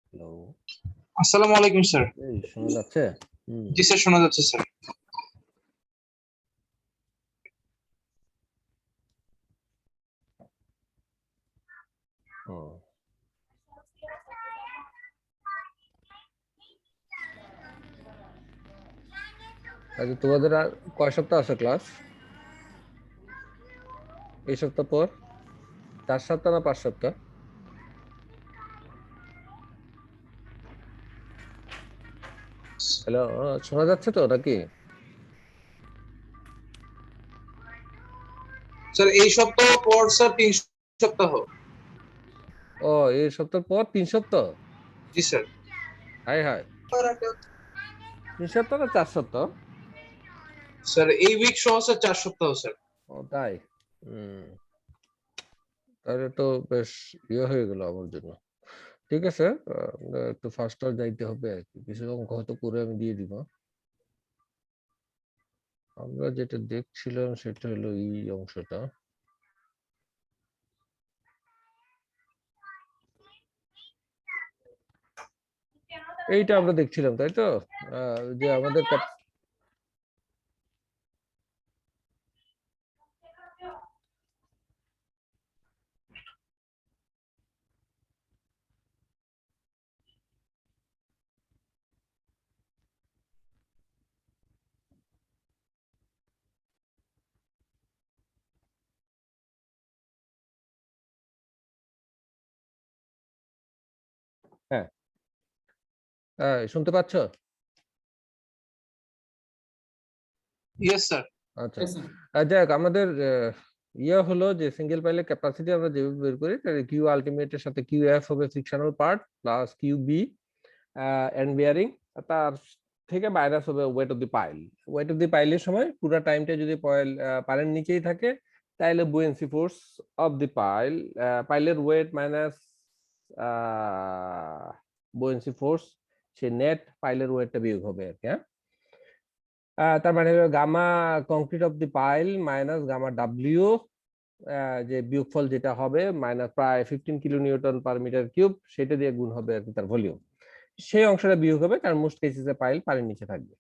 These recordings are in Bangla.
হ্যালো। আসসালামু আলাইকুম স্যার। এই শোনা যাচ্ছে? জি স্যার, শোনা যাচ্ছে স্যার। হুম। আচ্ছা, তোমাদের আর কয় সপ্তাহ আছে ক্লাস এই সপ্তাহ পর? 4 সপ্তাহ না 5 সপ্তাহ? হ্যালো, শোনা যাচ্ছে তো নাকি? স্যার এই সপ্তাহ পর স্যার 3 সপ্তাহ। ও, এই সপ্তাহ পর 3 সপ্তাহ? জি স্যার। হাই হাই, 3 সপ্তাহ না 4 সপ্তাহ? স্যার এই উইক সহ স্যার 4 সপ্তাহ স্যার। ও তাই। হুম। তাহলে তো বেশ ইয়ে হয়ে গেল আমার জন্য। ঠিক আছে, একটু ফাস্টার যাইতে হবে আর কি। কিছু অঙ্ক হয়তো করে আমি দিয়ে দিব। আমরা যেটা দেখছিলাম সেটা হলো এই অংশটা। এইটা আমরা দেখছিলাম, তাই তো? যে আমাদের হ্যাঁ, শুনতে পাচ্ছ? Yes sir. আচ্ছা। যাক, আমাদের ইয়ে হলো যে সিঙ্গেল পাইলের ক্যাপাসিটি আমরা যেভাবে বের করি, কিউ আলটিমেট এর সাথে কিউ এফ হবে frictional part plus Q B end bearing, তার থেকে মাইনাস হবে weight of the pile. Weight of the পাইলের সময় পুরো টাইমটা যদি পাইলের নিচেই থাকে, তাহলে buoyancy force of the pile, পাইলের ওয়েট মাইনাস বুয়েন্সি ফোর্স, সে নেট পাইলের ওয়েটটা বিয়োগ হবে আর কি। হ্যাঁ, তার মানে gamma concrete of the pile minus gamma W, যে বিয়োগফল যেটা হবে মাইনাস প্রায় 15 kilo newton per metre cube, সেটা দিয়ে গুণ হবে আর কি তার ভলিউম। সেই অংশটা বিয়োগ হবে, কারণ মোস্ট কেসেসে পাইল পানির নিচে থাকবে।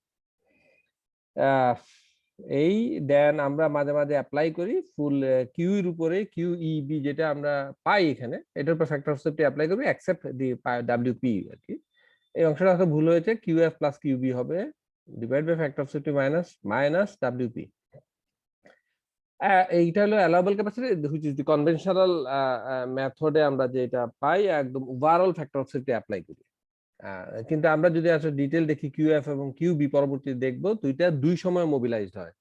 এই দেন আমরা মাঝে মাঝে অ্যাপ্লাই করি ফুল কিউ এর উপরে কিউ ই বি, যেটা আমরা পাই এখানে, এটার উপর ফ্যাক্টর অফ সেফটি অ্যাপ্লাই করবে এক্সেপ্ট দি ডাব্লিউপি আর কি। এই অংশটা হয়তো ভুল হয়েছে, Q F plus Q B হবে divide by factor of safety minus minus WP. এইটা হলো allowable capacity, which is the conventional মেথডে আমরা যেটা পাই, একদম overall factor of safety apply করি। কিন্তু আমরা যদি আসলে ডিটেল দেখি কিউ এফ এবং কিউ বি পরবর্তীতে দেখবো দুইটা দুই সময় মোবিলাইজড হয়।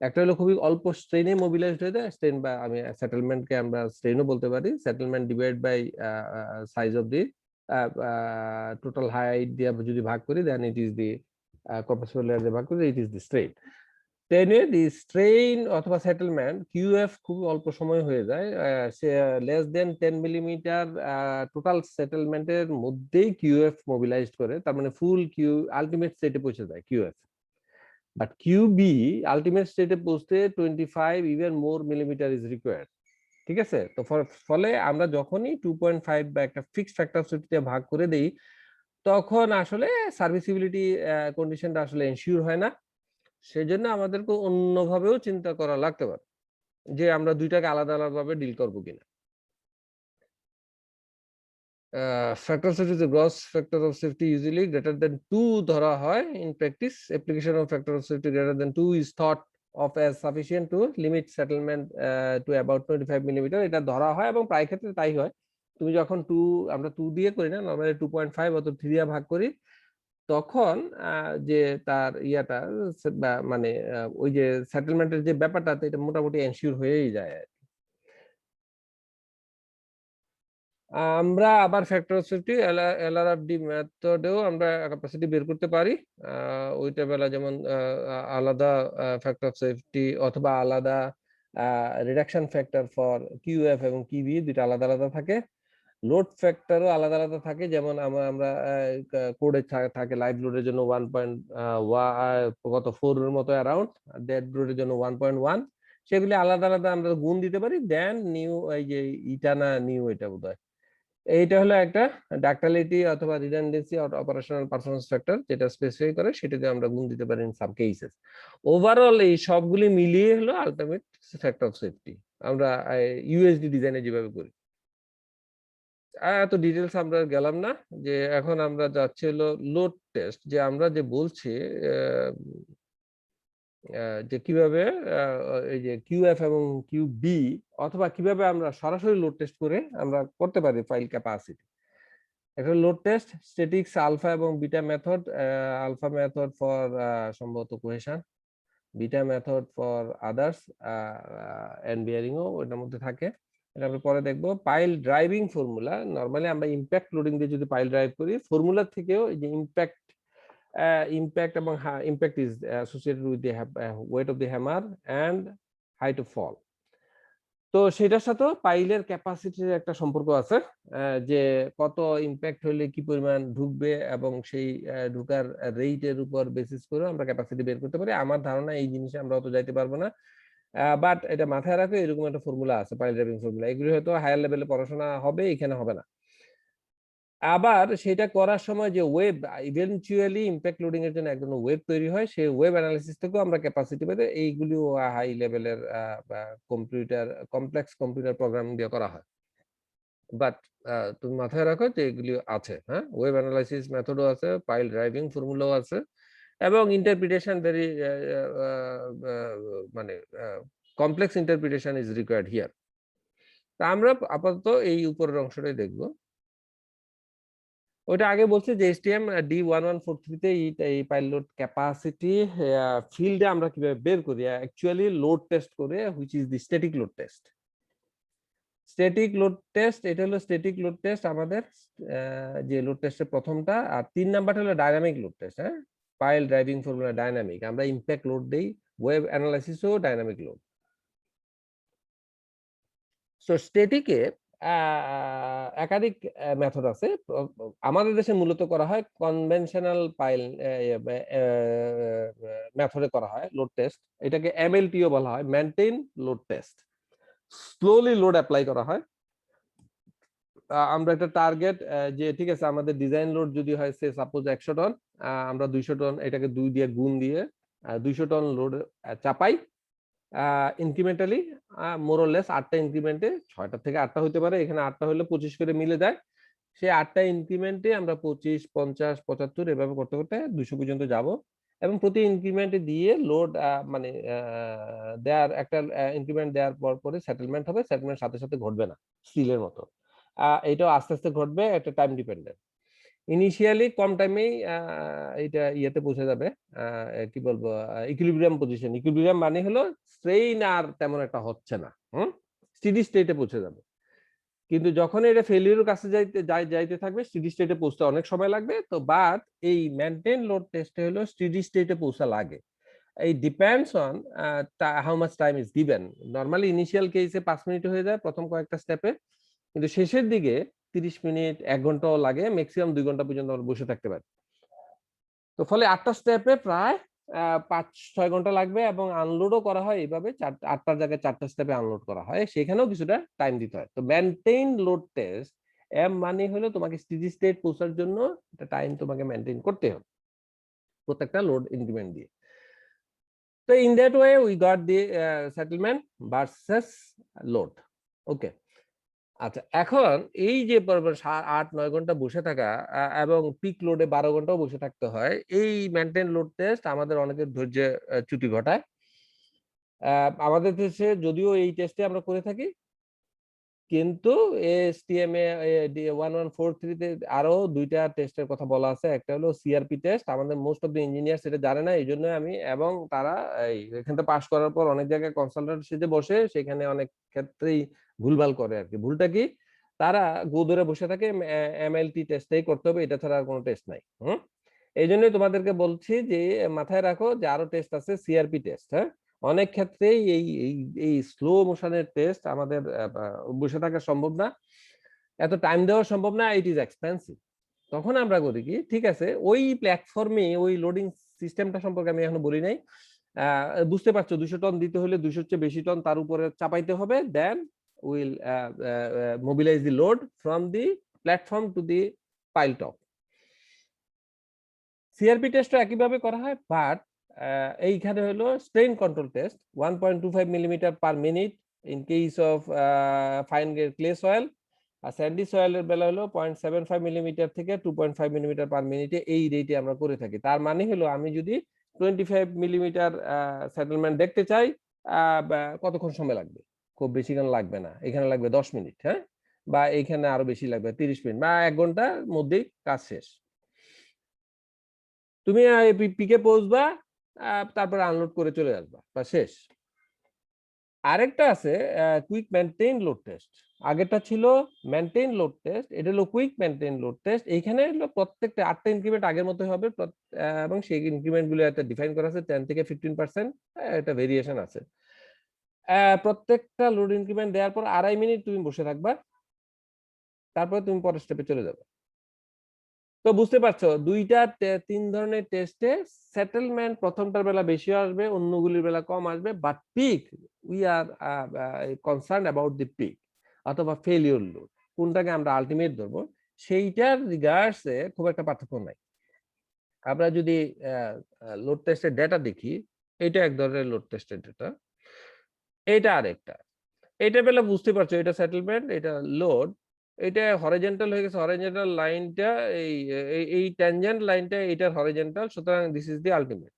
একটা হলো খুবই অল্প স্ট্রেনে মোবিলাইজড হয়ে যায়, স্ট্রেন বা আমি সেটেলমেন্টকে আমরা স্ট্রেনও বলতে পারি, settlement divide by size of the total height দিয়ে যদি ভাগ করি, then it is the compressible layer দিয়ে ভাগ করি, it is the strain. Then the strain অথবা সেটেলমেন্ট কিউএফ খুব অল্প সময় হয়ে যায়, সে লেস দেন 10 মিলিমিটার টোটাল সেটেলমেন্টের মধ্যেই কিউএফ মোবিলাইজড করে, তার মানে ফুল কিউ আলটিমেট স্টেটে পৌঁছে যায় কিউএফ। বাট কিউবি আলটিমেট স্টেটে পৌঁছতে 25 even more millimetre is required. ঠিক আছে, তো ফলে আমরা যখনই 2.5 বা একটা ফিক্সড ফ্যাক্টর সেফটি ভাগ করে দেই, তখন আসলে সার্ভিসিবিলিটি কন্ডিশনটা আসলে এনশিওর হয় না। সেজন্য আমাদেরকে অন্যভাবেও চিন্তা করা লাগতে পারে যে আমরা দুইটাকে আলাদা আলাদাভাবে ডিল করবো কিনা। Factor safety is gross factor of safety usually greater than 2 ধরা হয়। In practice application of factor of safety greater than 2 is thought of as sufficient to limit settlement to about 25 millimetre, এটা ধরা হয় এবং প্রায় ক্ষেত্রে তাই হয়। তুমি যখন আমরা 2 দিয়ে করি না, নরমালি 2.5 অথবা 3 দিয়ে ভাগ করি, তখন যে তার ইয়াটা মানে ওই যে সেটেলমেন্টের যে ব্যাপারটা, এটা মোটামুটি এনশিওর হয়েই যায়। আমরা আবার ফ্যাক্টর অফ সেফটি এলআরএফডি মেথডেও আমরা ক্যাপাসিটি বের করতে পারি। ওইটা বেলা যেমন আলাদা ফ্যাক্টর অফ সেফটি অথবা আলাদা রিডাকশন ফ্যাক্টর ফর কিউএফ এবং কিবি, দুইটা আলাদা আলাদা থাকে। লোড ফ্যাক্টরও আলাদা আলাদা থাকে, যেমন আমরা কোডে থাকে লাইভ লোডের জন্য 1.4 এর মতো অ্যারাউন্ড, ডেড লোডের জন্য 1.1। সেগুলি আলাদা আলাদা আমরা গুণ দিতে পারি, দেন নিউ এই যে ইটা না নিউ, এটা বোধহয় এইটা হলো একটা ডাক্টালিটি অথবা রিডান্ডেন্সি অপারেশনাল পারফরম্যান্স ফ্যাক্টর, যেটা স্পেসিফাই করে সেটাতে আমরা গুণ দিতে পারি ইন সাম কেসেস। ওভারঅল এই সবগুলি মিলিয়ে হলো আলটিমেট ফ্যাক্টর অফ সেফটি আমরা ইউএসডি ডিজাইনে যেভাবে করি। এত ডিটেলস আমরা গেলাম না, যে এখন আমরা যাচ্ছি হলো লোড টেস্ট, যে আমরা যে বলছি যে কিভাবে এই যে কিউএফ এবং কিউবি অথবা কিভাবে আমরা সরাসরি লোড টেস্ট করে আমরা করতে পারি ফাইল ক্যাপাসিটি। একটা লোড টেস্ট স্ট্যাটিক্স আলফা এবং beta method, alpha method for সম্ভবত cohesion, beta method for others end বিয়ারিংও ওটার মধ্যে থাকে, এটা আমরা পরে দেখবো। পাইল ড্রাইভিং ফর্মুলা, নরমালি আমরা ইমপ্যাক্ট লোডিং দিয়ে যদি পাইল ড্রাইভ করি, ফর্মুলা থেকেও এই যে impact এবং impact is associated with the weight of the hammer and height of fall. তো সেটার সাথে পাইলের ক্যাপাসিটির একটা সম্পর্ক আছে, যে কত ইমপ্যাক্ট হলে কি পরিমাণ ঢুকবে এবং সেই ঢুকার রেটের উপর বেসিস করে আমরা ক্যাপাসিটি বের করতে পারি। আমার ধারণা এই জিনিসে আমরা অত যাইতে পারবো না, বাট এটা মাথায় রাখো, এরকম একটা ফর্মুলা আছে পাইল ড্রাইভিং ফর্মুলা। এগুলো হয়তো হায়ার লেভেলে পড়াশোনা হবে, এখানে হবে না। আবার সেটা করার সময় যে ওয়েব ইভেনচুয়ালি ইমপ্যাক্ট লোডিং এর জন্য একজন ওয়েব তৈরি হয়, সেই ওয়েব অ্যানালিসিস থেকেও আমরা ক্যাপাসিটি পেতে, এইগুলিও হাই লেভেলের কম্পিউটার কমপ্লেক্স কম্পিউটার প্রোগ্রাম দিয়ে করা হয়। বাট তুমি মাথায় রাখো যে এগুলি আছে, হ্যাঁ, ওয়েব অ্যানালাইসিস মেথডও আছে, পাইল ড্রাইভিং ফর্মুলাও আছে, এবং ইন্টারপ্রিটেশন ভেরি মানে complex interpretation is required here. তা আমরা আপাতত এই উপরের অংশটাই দেখবো। ওইটা আগে বলছে যে এসটিএম D1143 তে এই পাইলট ক্যাপাসিটি ফিল্ডে আমরা কিভাবে বের করি, অ্যাকচুয়ালি লোড টেস্ট করে, which is the static load test. Static load test, এটা হলো স্ট্যাটিক লোড টেস্ট আমাদের যে লোড টেস্টের প্রথমটা, আর 3 নাম্বারটা হলো ডাইনামিক লোড টেস্ট। হ্যাঁ, পাইল ড্রাইভিং ফর্মুলা ডাইনামিক, আমরা ইমপ্যাক্ট লোড দেই, ওয়েব অ্যানালাইসিসও ডাইনামিক লোড। সো স্ট্যাটিকে একাধিক মেথড আছে, আমাদের দেশে মূলত করা হয় কনভেনশনাল পাইল মেথডে করা হয় লোড টেস্ট, এটাকে এমএলটিও বলা হয়, maintain load test. Slowly load apply করা হয়, আমরা একটা টার্গেট, যে ঠিক আছে আমাদের ডিজাইন লোড যদি হয় সে সাপোজ 100 টন, আমরা 200 টন এটাকে 2 দিয়ে গুণ দিয়ে 200 টন লোড চাপাই ইনক্রিমেন্টালি, মোরলেস 8টা ইনক্রিমেন্টে, 6টা থেকে 8টা হতে পারে, এখানে 8টা হলে 25 করে মিলে যায়, সেই 8টা ইনক্রিমেন্টে আমরা 25, 50, 75 এভাবে করতে করতে 200 পর্যন্ত যাব, এবং প্রতি ইনক্রিমেন্টে দিয়ে লোড মানে দেয়ার একটা ইনক্রিমেন্ট দেওয়ার পরে সেটেলমেন্ট হবে, সেটেলমেন্ট সাথে সাথে ঘটবে না স্টিলের মতো, এটাও আস্তে আস্তে ঘটবে, একটা টাইম ডিপেন্ডেন্ট। ইনিশিয়ালি কম টাইমেই এটা ইয়েতে পৌঁছে যাবে, কি বলবো, ইকুইলিব্রিয়াম পজিশন। ইকুইলিব্রিয়াম মানে হলো স্ট্রেইন আর তেমন একটা হচ্ছে না, স্টেডি স্টেটে পৌঁছে যাবে। কিন্তু যখন এটা ফেলিউরের কাছে যাইতে থাকবে, স্টেডি স্টেটে পৌঁছতে অনেক সময় লাগবে। তো বাট এই মেইনটেইন লোড টেস্টে হলো স্টেডি স্টেটে পৌঁছা লাগে, এই depends on how much time is given. Normally initial কেসে 5 মিনিট হয়ে যায় প্রথম কয়েকটা স্টেপে, কিন্তু শেষের দিকে 30 মিনিট 1 ঘন্টাও লাগে, ম্যাক্সিমাম 2 ঘন্টা পর্যন্ত আমরা বসে থাকতে পারি। তো ফলে 8টা স্টেপে প্রায় 5-6 ঘন্টা লাগবে, এবং আনলোডও করা হয় এইভাবে, 8টার জায়গায় 4টা স্টেপে আনলোড করা হয়, সেখানেও কিছুটা টাইম দিতে হয়। তো মেইনটেইন লোড টেস্ট, এম মানে হলো তোমাকে স্টেডি স্টেট পৌঁছার জন্য একটা টাইম তোমাকে মেইনটেইন করতে হবে প্রত্যেকটা লোড ইনক্রিমেন্ট দিয়ে। তো in that way we got the settlement versus load. Okay, আচ্ছা, এখন এই যে 8-9 ঘন্টা বসে থাকা এবং পিক লোডে 12 ঘন্টাও বসে থাকতে হয়, এই মেইনটেইন লোড টেস্ট আমাদের অনেকের ধৈর্যে চ্যুতি ঘটায়। আমাদের দেশে যদিও এই টেস্টে আমরা করে থাকি, কিন্তু এসটিএম এ 1143 তে আরো 2টা টেস্টের কথা বলা আছে। একটা হলো সিআরপি টেস্ট, আমাদের মোস্ট অফ দ্য ইঞ্জিনিয়ার সেটা জানে না, এই জন্য আমি, এবং তারা এখান থেকে পাস করার পর অনেক জায়গায় কনসালটেন্ট সেজে বসে, সেখানে অনেক ক্ষেত্রেই ভুলভাল করে আর কি। ভুলটা কি, তারা গো ধরে বসে থাকে, এমএলটি টেস্টটাই করতে হবে, এটা ছাড়া আর কোনো টেস্ট নাই। এই জন্যই তোমাদেরকে বলছি যে মাথায় রাখো যে আরো টেস্ট আছে, সিআরপি টেস্ট। হ্যাঁ, অনেক ক্ষেত্রেই এই স্লো মোশনের টেস্ট আমাদের বসে থাকা সম্ভব না, এত টাইম দেওয়া সম্ভব না, ইট ইজ এক্সপেন্সিভ। তখন আমরা করি কি, ঠিক আছে ওই প্ল্যাটফর্মে ওই লোডিং সিস্টেমটা সম্পর্কে আমি এখনো বলি নাই, বুঝতে পারছো 200 টন দিতে হলে 200 চেয়ে বেশি টন তার উপরে চাপাইতে হবে, then will mobilise the load from the platform to the pile top. CRP টেস্টও একইভাবে করা হয়, বাট এইখানে হলো strain control test 1.25 millimetre per minute in case of fine grade clay soil, আর স্যান্ডি সয়েলের বেলা হলো 0.75 মিলিমিটার থেকে 2.5 মিলিমিটার পার মিনিটে, এই রেটে আমরা করে থাকি। তার মানে হলো আমি যদি 25 মিলিমিটার সেটেলমেন্ট দেখতে চাই, কতক্ষণ সময় লাগবে? খুব বেশিক্ষণ লাগবে না, এখানে লাগবে 10 মিনিট, হ্যাঁ, বা এইখানে আরো বেশি লাগবে 30 মিনিট বা 1 ঘন্টার মধ্যেই কাজ শেষ। তুমি পিকে পৌঁছবা, তারপর আনলোড করে চলে আসবা, বা শেষ। আরেকটা আছে কুইক মেইনটেইন লোড টেস্ট। আগেরটা ছিল মেইনটেইন লোড টেস্ট, এটা হলো কুইক মেইনটেইন লোড টেস্ট। এইখানে হলো প্রত্যেকটা 8টা ইনক্রিমেন্ট আগের মতোই হবে, এবং সেই ইনক্রিমেন্ট গুলো একটা ডিফাইন করা আছে 10 থেকে 15%, এটা ভেরিয়েশন আছে। প্রত্যেকটা লোড ইনক্রিমেন্ট দেওয়ার পর 2.5 মিনিট তুমি বসে থাকবা, তারপর তুমি পরের স্টেপে চলে যাবে। তো বুঝতে পারছো, 3 ধরনের টেস্টে সেটেলমেন্ট প্রথমটার বেলা বেশি আসবে, অন্যগুলির বেলা কম আসবে, but peak we are concern about the peak অথবা ফেলিওর লোড, কোনটাকে আমরা আলটিমেট ধরবো, সেইটার রিগার্ডসে খুব একটা পার্থক্য নাই। আমরা যদি লোড টেস্টের ডেটা দেখি, এটা এক ধরনের লোড টেস্টের ডেটা, এটা আরেকটা। এটা বেলা বুঝতে পারছো, এটা সেটেলমেন্ট, এটা লোড, এটা হরিজন্টাল হয়ে গেছে, হরিজন্টাল লাইনটা এই ট্যানজেন্ট লাইনটা এটার হরিজন্টাল, সুতরাং দিস ইজ দি আলটিমেট।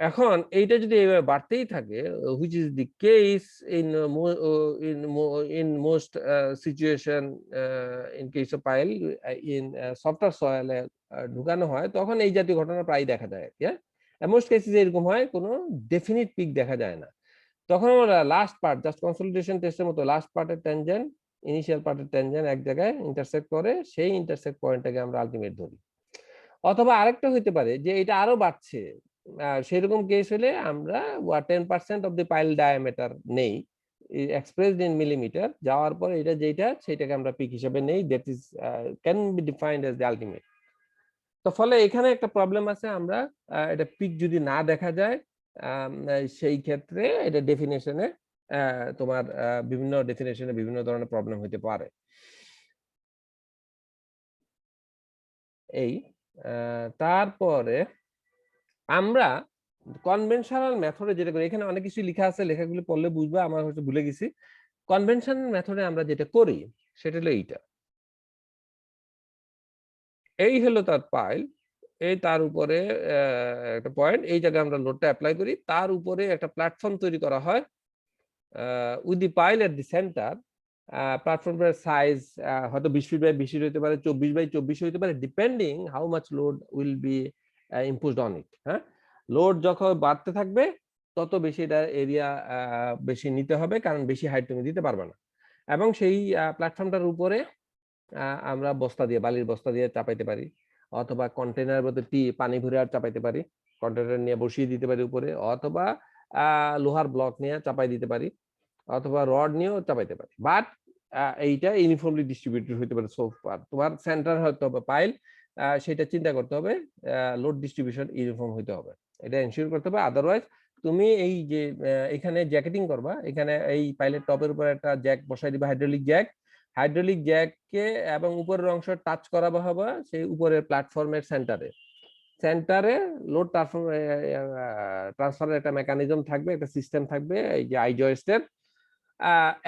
এখন এইটা যদি এইভাবে বাড়তেই থাকে, which is the case in most situation, in case of pile in software সয়েলে ঢুকানো হয়, তখন এই জাতীয় ঘটনা প্রায় দেখা যায়। মোস্ট কেসেস এরকম হয়, কোনো ডেফিনিট পিক দেখা যায় না। তখন আমরা লাস্ট পার্ট, জাস্ট কনসলিডেশন টেস্টের মতো লাস্ট পার্টের ট্যানজেন্ট, ইনিশিয়াল পার্টের ট্যানজেন্ট এক জায়গায় ইন্টারসেক্ট করে, সেই ইন্টারসেক্ট পয়েন্টটাকে আমরা আলটিমেট ধরি। অথবা আরেকটা হইতে পারে যে এটা আরো বাড়ছে, সেরকম কেস হলে আমরা 10% অফ দি পাইল ডায়ামিটার নেই, এক্সপ্রেসড ইন মিলিমিটার, যাওয়ার পর এটা যেটা সেটাকে আমরা পিক হিসেবে নেই, that is can be defined as the ultimate. তো ফলে এখানে একটা প্রবলেম আছে, আমরা এটা পিক যদি না দেখা যায়, সেই ক্ষেত্রে এটা ডেফিনেশনে তোমার বিভিন্ন ডেফিনেশনে বিভিন্ন ধরনের প্রবলেম হতে পারে। এই তারপরে আমরা কনভেনশনাল মেথডে যেটা করি, এখানে অনেক কিছু লেখা আছে, লেখাগুলো পড়লে বুঝবা, আমার হয়তো ভুলে গেছি। কনভেনশনাল মেথডে আমরা যেটা করি সেটা হলো এইটা, এই হলো তার পাইল, এই তার উপরে একটা পয়েন্ট, এই জায়গায় আমরা লোডটা অ্যাপ্লাই করি, তার উপরে একটা প্ল্যাটফর্ম তৈরি করা হয় with the pile at the centre. প্ল্যাটফর্মের সাইজ হয়তো 20 ফিট বাই 20 ফিট হতে পারে, 24 বাই 24 হতে পারে, depending how much load will be imposed on it. হ্যাঁ, লোড যখন বাড়তে থাকবে তত বেশি এটা এরিয়া বেশি নিতে হবে, কারণ বেশি হাইট তুমি দিতে পারবে না। এবং সেই প্ল্যাটফর্মটার উপরে আমরা বস্তা দিয়ে, বালির বস্তা দিয়ে চাপাইতে পারি, অথবা কন্টেনারের মধ্যে পানি ভরে আর চাপাইতে পারি, কন্টেনার নিয়ে বসিয়ে দিতে পারি উপরে, অথবা লোহার ব্লক নিয়ে চাপাই দিতে পারি, অথবা রড নিয়েও চাপাইতে পারি। বাট এইটা ইউনিফর্মলি ডিস্ট্রিবিউটেড হতে পারে। সো তোমার সেন্টার হতে হবে পাইল, সেটা চিন্তা করতে হবে, লোড ডিস্ট্রিবিউশন ইউনিফর্ম হতে হবে, এটা এনশিওর করতে হবে। আদারওয়াইজ তুমি এই যে এখানে জ্যাকেটিং করবা, এখানে এই পাইলের টপের উপর একটা জ্যাক বসাই দিবা, হাইড্রোলিক জ্যাককে, এবং উপরের অংশ টাচ করাবো হবে সেই উপরের প্ল্যাটফর্মের সেন্টারে লোড ট্রান্সফারের একটা মেকানিজম থাকবে, একটা সিস্টেম থাকবে, এই যে আই জয়েস্টের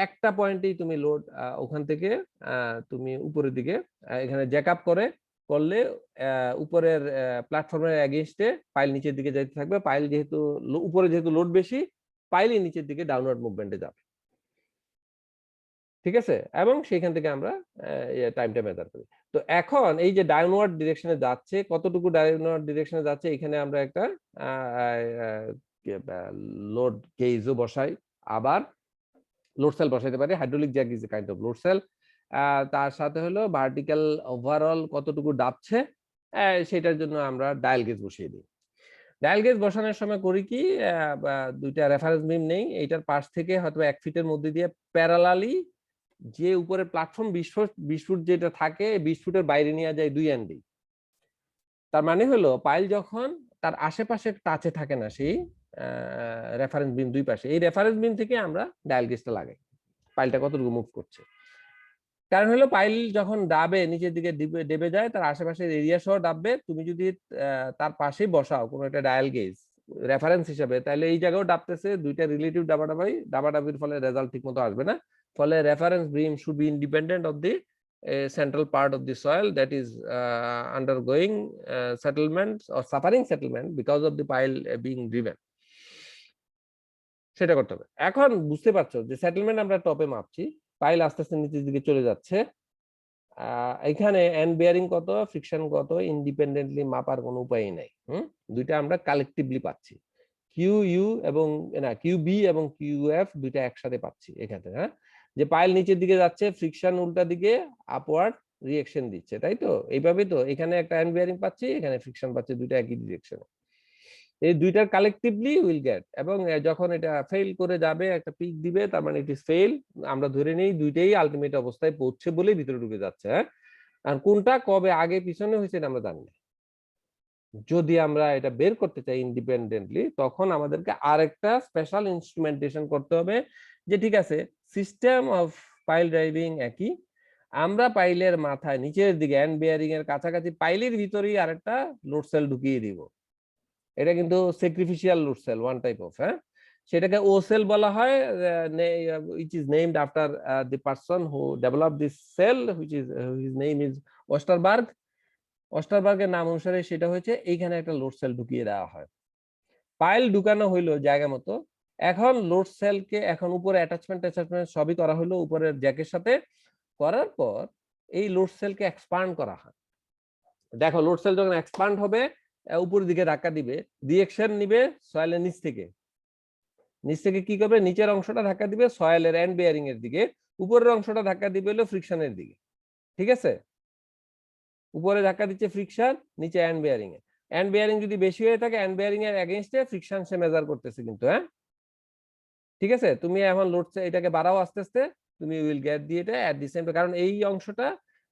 একটা পয়েন্টেই তুমি লোড ওখান থেকে তুমি উপরের দিকে এখানে জ্যাক আপ করলে উপরের প্ল্যাটফর্মের এগেইনস্টে পাইল নিচের দিকে যেতে থাকবে। পাইল যেহেতু উপরে যেহেতু লোড বেশি, পাইলই নিচের দিকে ডাউনওয়ার্ড মুভমেন্টে যাবে, ঠিক আছে? এবং সেখান থেকে আমরা টাইমটা মেজার করি। তো এখন এই যে ডাউনওয়ার্ড ডিরেকশনে যাচ্ছে, কতটুকু ডাউনওয়ার্ড ডিরেকশনে যাচ্ছে, এখানে আমরা একটা লোড গেজও বসাই, আবার লোড সেল বসাইতে পারি। Hydraulic Jack is a kind of load cell. তার সাথে হলো ভার্টিক্যাল ওভারঅল কতটুকু ডাবছে, সেটার জন্য আমরা ডায়াল গেজ বসিয়ে দিই। ডায়াল গেজ বসানোর সময় করি কি, দুইটা রেফারেন্স বিম নেই, এইটার পাশ থেকে হয়তো 1 ফিটের মধ্যে দিয়ে প্যারালালি যে উপরে প্ল্যাটফর্ম 20 ফুট যেটা থাকে, 20 ফুটের বাইরে নিয়ে যায় 2 এন্ডেই। তার মানে হলো পাইল যখন তার আশেপাশে টাচে থাকে না, সেই রেফারেন্স বিম দুই পাশে, এই রেফারেন্স বিম থেকে আমরা ডায়াল গেজটা লাগাই, পাইলটা কতটুকু মুভ করছে। কারণ হলো পাইল যখন ডাবে নিচের দিকে ডেবে যায় তার আশেপাশের এরিয়া সহ ডাববে, তুমি যদি তার পাশেই বসাও কোনো একটা ডায়াল গেজ রেফারেন্স হিসাবে, তাহলে এই জায়গাও ডাবতেছে, দুইটা রিলেটিভ ডাবাডাবির ফলে রেজাল্ট ঠিক মতো আসবে না। ফলে reference beam should be independent of the central part of the soil that is undergoing settlement or suffering settlement because of the pile being driven, সেটা করতে হবে। এখন বুঝতে পারছো যে সেটেলমেন্ট আমরা টপে মাপছি, পাইল আস্তে আস্তে নিচের দিকে চলে যাচ্ছে, এখানে এন্ড বিয়ারিং কত, ফ্রিকশন কত, ইন্ডিপেন্ডেন্টলি মাপার কোনো উপায় নাই। দুইটা আমরা কালেকটিভলি পাচ্ছি, কিউ ইউ এবং না কিউ বি এবং কিউ এফ দুইটা একসাথে পাচ্ছি এখানে। হ্যাঁ, যে পাইল নিচের দিকে যাচ্ছে, ফ্রিকশন উল্টা দিকে আপওয়ার্ড রিঅ্যাকশন দিচ্ছে, তাই তো? এইভাবেই তো এখানে একটা এন্ড বিয়ারিং পাচ্ছি, এখানে ফ্রিকশন পাচ্ছি, দুইটা একই ডিরেকশনে। এই দুইটার কালেকটিভলি উইল গেট, এবং যখন এটা ফেল করে যাবে একটা পিক দিবে, তার মানে ইট ইজ ফেল, আমরা ধরে নেই দুইটাই আলটিমেট অবস্থায় পৌঁছে বলেই ভিতরে ঢুকে যাচ্ছে। হ্যাঁ, আর কোনটা কবে আগে পিছনে হয়েছে এটা আমরা জানি না। যদি আমরা এটা বের করতে চাই ইন্ডিপেন্ডেন্টলি, তখন আমাদেরকে আরেকটা স্পেশাল ইনস্ট্রুমেন্টেশন করতে হবে, যে ঠিক আছে সিস্টেম অফ পাইল ড্রাইভিং একই, আমরা পাইলের মাথায় নিচের দিকে এন্ড বিয়ারিং এর কাছাকাছি পাইলের ভিতরেই আরেকটা লোড সেল ঢুকিয়ে দিব। এটা কিন্তু sacrificial load cell one type of. হ্যাঁ, সেটাকে ও সেল বলা হয়, which is named after the person who developed this cell, which is his name is ওস্টারবার্গ। ওস্টারবার্গের নাম অনুসারে সেটা হয়েছে এইখানে একটা লোড সেল ঢুকিয়ে দেওয়া হয়, পাইল ঢুকানো হইলো জায়গা মতো। এখন লোড সেলকে এখন উপরে অ্যাটাচমেন্ট সবই করা হলো উপরের জ্যাকের সাথে, করার পর এই লোড সেলকে এক্সপান্ড করা হয়। দেখো লোড সেল যখন এক্সপান্ড হবে উপরের দিকে ধাক্কা দিবে, রিঅ্যাকশন নিবে সয়েলের নিচ থেকে, নিচ থেকে কি করবে, নিচের অংশটা ধাক্কা দিবে সয়েলের এন্ড বিয়ারিং এর দিকে, উপরের অংশটা ধাক্কা দিবে হলো ফ্রিকশনের দিকে। ঠিক আছে, উপরে ধাক্কা দিচ্ছে ফ্রিকশন, নিচে এন্ড বিয়ারিং এ। এন্ড বিয়ারিং যদি বেশি হয়ে থাকে এন্ড বিয়ারিং এর এগেইনস্টে ফ্রিকশন সে মেজার করতেছে কিন্তু। হ্যাঁ, ঠিক আছে, তুমি এখন লোড এটাকে বাড়াও আস্তে আস্তে, তুমি উইল গেট দি এটা এট দি সেম, কারণ এই অংশটা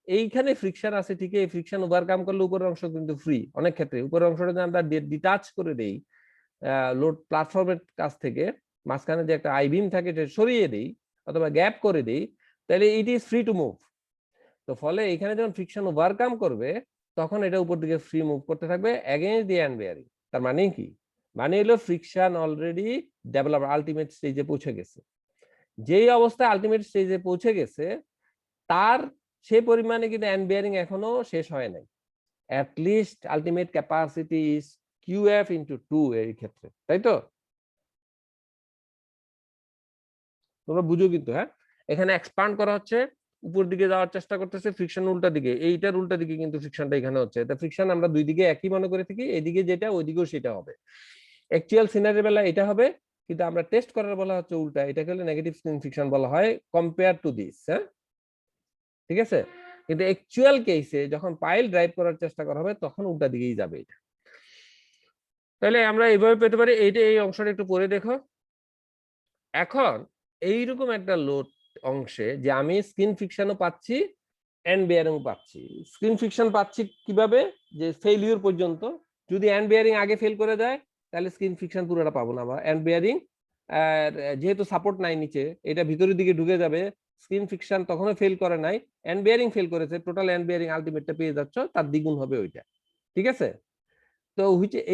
এইখানে ফ্রিকশন আছে ঠিকই, এই ফ্রিকশন ওভারকাম করলে উপরের অংশ কিন্তু ফ্রি। অনেক ক্ষেত্রে উপরের অংশটা যদি আমরা ডিটাচ করে দেই লোড প্ল্যাটফর্মের কাছ থেকে, মাঝখানে যে একটা আই বিম থাকে এটা সরিয়ে দেই অথবা গ্যাপ করে দেই, তাহলে it is free to move. তো ফলে এখানে যখন ফ্রিকশন ওভারকাম করবে তখন এটা উপর দিকে ফ্রি মুভ করতে থাকবে এগেইনস্ট দি এন্ড বিয়ারিং। তার মানে কি, মানে হলো ফ্রিকশন অলরেডি ডেভেলপ আলটিমেট স্টেজে পৌঁছে গেছে। যেই অবস্থায় আলটিমেট স্টেজে পৌঁছে গেছে তার সে পরিমাণে কিন্তু এন্ড বিয়ারিং এখনো শেষ হয় নাই। At least ultimate capacity is QF into 2 এই ক্ষেত্রে, তাই তো? তোমরা বুঝো কিন্তু। হ্যাঁ, এখানে এক্সপান্ড করা হচ্ছে, উপর দিকে যাওয়ার চেষ্টা করতেছে, ফ্রিকশন উল্টা দিকে, এইটার উল্টা দিকে কিন্তু ফ্রিকশনটা এখানে হচ্ছে। এটা ফ্রিকশন আমরা দুই দিকে একই মনে করে থাকি, এদিকে যেটা ওইদিকেও সেটা হবে। অ্যাকচুয়াল সিনারির বেলা এটা হবে, কিন্তু আমরা টেস্ট করার বলা হচ্ছে উল্টা, এটাকে হলো নেগেটিভ স্পিন ফ্রিকশন বলা হয় কম্পেয়ার টু দিস। হ্যাঁ, ঠিক আছে, কিন্তু অ্যাকচুয়াল কেসে যখন পাইল ড্রাইভ করার চেষ্টা করা হবে তখন উল্টা দিকেই যাবে এটা। তাহলে আমরা এইভাবে পেতে পারি। এইটা এই অংশটা একটু পরে দেখো। এখন এইরকম একটা লোড অংশে যে আমি স্কিন ফ্রিকশনও পাচ্ছি এন্ড বিয়ারিং পাচ্ছি। স্কিন ফ্রিকশন পাচ্ছি কিভাবে, যে ফেইলিউর পর্যন্ত, যদি এন্ড বিয়ারিং আগে ফেল করে যায় তাহলে স্কিন ফ্রিকশন পুরোটা পাবো না আমরা। এন্ড বিয়ারিং যেহেতু সাপোর্ট নাই নিচে, এটা ভিতরের দিকে ঢুকে যাবে, স্কিন ফ্রিকশন তখনও ফেল করে নাই, এন্ড বিয়ারিং ফেল করেছে, টোটাল এন্ড বিয়ারিং আলটিমেটটা পেয়ে যাচ্ছ, তার দ্বিগুণ হবে ওইটা। ঠিক আছে, তো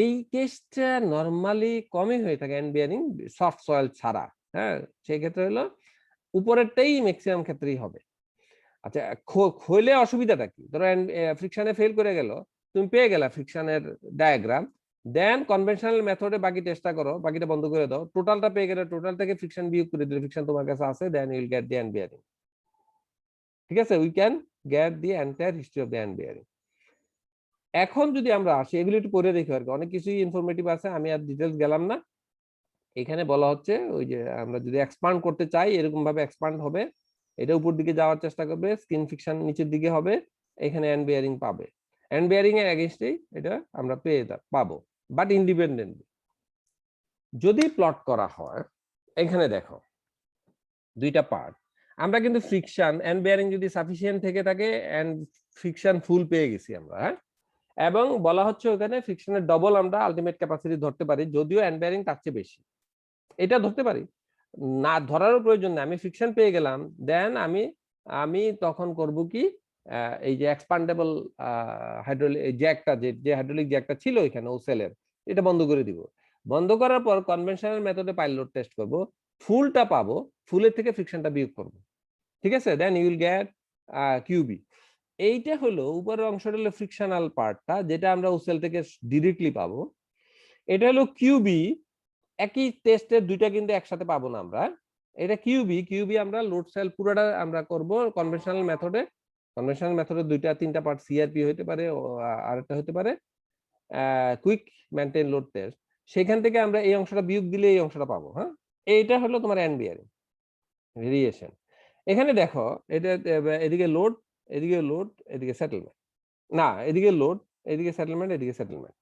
এই কেসটা নরমালি কমই হয়ে থাকে এন্ড বিয়ারিং সফট সয়েল ছাড়া। হ্যাঁ, সেই ক্ষেত্রে হলো উপরেরটাই ম্যাক্সিমাম ক্ষেত্রেই হবে। আচ্ছা, খোলে অসুবিধাটা কি? ধরো ফ্রিকশনে ফেল করে গেল, তুমি পেয়ে গেলা ফ্রিকশনের ডায়াগ্রাম, দেন কনভেনশনাল মেথডে বাকি টেস্টটা করো, বাকিটা বন্ধ করে দাও, টোটালটা পেয়ে গেলে টোটাল থেকে ফ্রিকশন বিয়োগ করে দিলে ফ্রিকশন তোমার কাছে আছে, then you will get the end bearing. ঠিক আছে, we can get the entire history of the end bearing. এখন যদি আমরা আসি, এগুলো একটু পড়ে দেখি আর কি, অনেক কিছুই ইনফরমেটিভ আছে, আমি আর ডিটেলস গেলাম না। এখানে বলা হচ্ছে ওই যে আমরা যদি এক্সপান্ড করতে চাই এরকম ভাবে এক্সপান্ড হবে, এটা উপর দিকে যাওয়ার চেষ্টা করবে, স্কিন ফ্রিকশন নিচের দিকে হবে, এখানে এন্ড বিয়ারিং পাবে, এন্ড বিয়ারিং এর এগেইনস্টেই এটা আমরা পাবো, বাট ইন্ডিপেন্ডেন্টলি। যদি প্লট করা হয়, এখানে দেখো দুইটা পার্ট, আমরা কিন্তু ফ্রিকশন এন্ড বিয়ারিং যদি সাফিসিয়েন্ট থেকে থাকে এন্ড ফ্রিকশন ফুল পেয়ে গেছি আমরা। হ্যাঁ, এবং বলা হচ্ছে ওখানে ফ্রিকশনের ডবল আমরা আলটিমেট ক্যাপাসিটি ধরতে পারি, যদিও এন্ড বিয়ারিং তার চেয়ে বেশি, এটা ধরতে পারি না, ধরারও প্রয়োজন নেই। আমি ফ্রিকশন পেয়ে গেলাম, দেন আমি আমি তখন করব কি, এই যে এক্সপান্ডেবল হাইড্রোলিক জ্যাকটা, যে হাইড্রোলিক জ্যাকটা ছিল এখানে ওসেলের, এটা বন্ধ করে দিব। বন্ধ করার পর কনভেনশনাল মেথডে পাইল লোড টেস্ট করব, ফুলটা পাবো, ফুলের থেকে ফ্রিকশনটা বিয়োগ করব, ঠিক আছে? Then you will get QB. এইটা হলো উপরের অংশটা হলো ফ্রিকশনাল পার্টটা, যেটা আমরা ওসেল থেকে ডিরেক্টলি পাবো। এটা হলো কিউবি। একই টেস্টের দুইটা কিন্তু একসাথে পাবো না আমরা। এটা কিউবি আমরা লোড সেল পুরোটা আমরা করব কনভেনশনাল মেথডে। কনভেনশনাল মেথডে দুইটা তিনটা পার্ট, সিআরপি হতে পারে, আরেকটা হতে পারে কুইক মেইনটেইন লোড টেস্ট। সেখান থেকে আমরা এই অংশটা বিয়োগ দিলে এই অংশটা পাবো। হ্যাঁ, এইটা হলো তোমার এন্ড বিয়ারিং ভেরিয়েশন। এখানে দেখো, এটা এদিকে লোড, এদিকে লোড, এদিকে সেটেলমেন্ট, না এদিকে লোড, এদিকে সেটেলমেন্ট, এদিকে সেটেলমেন্ট।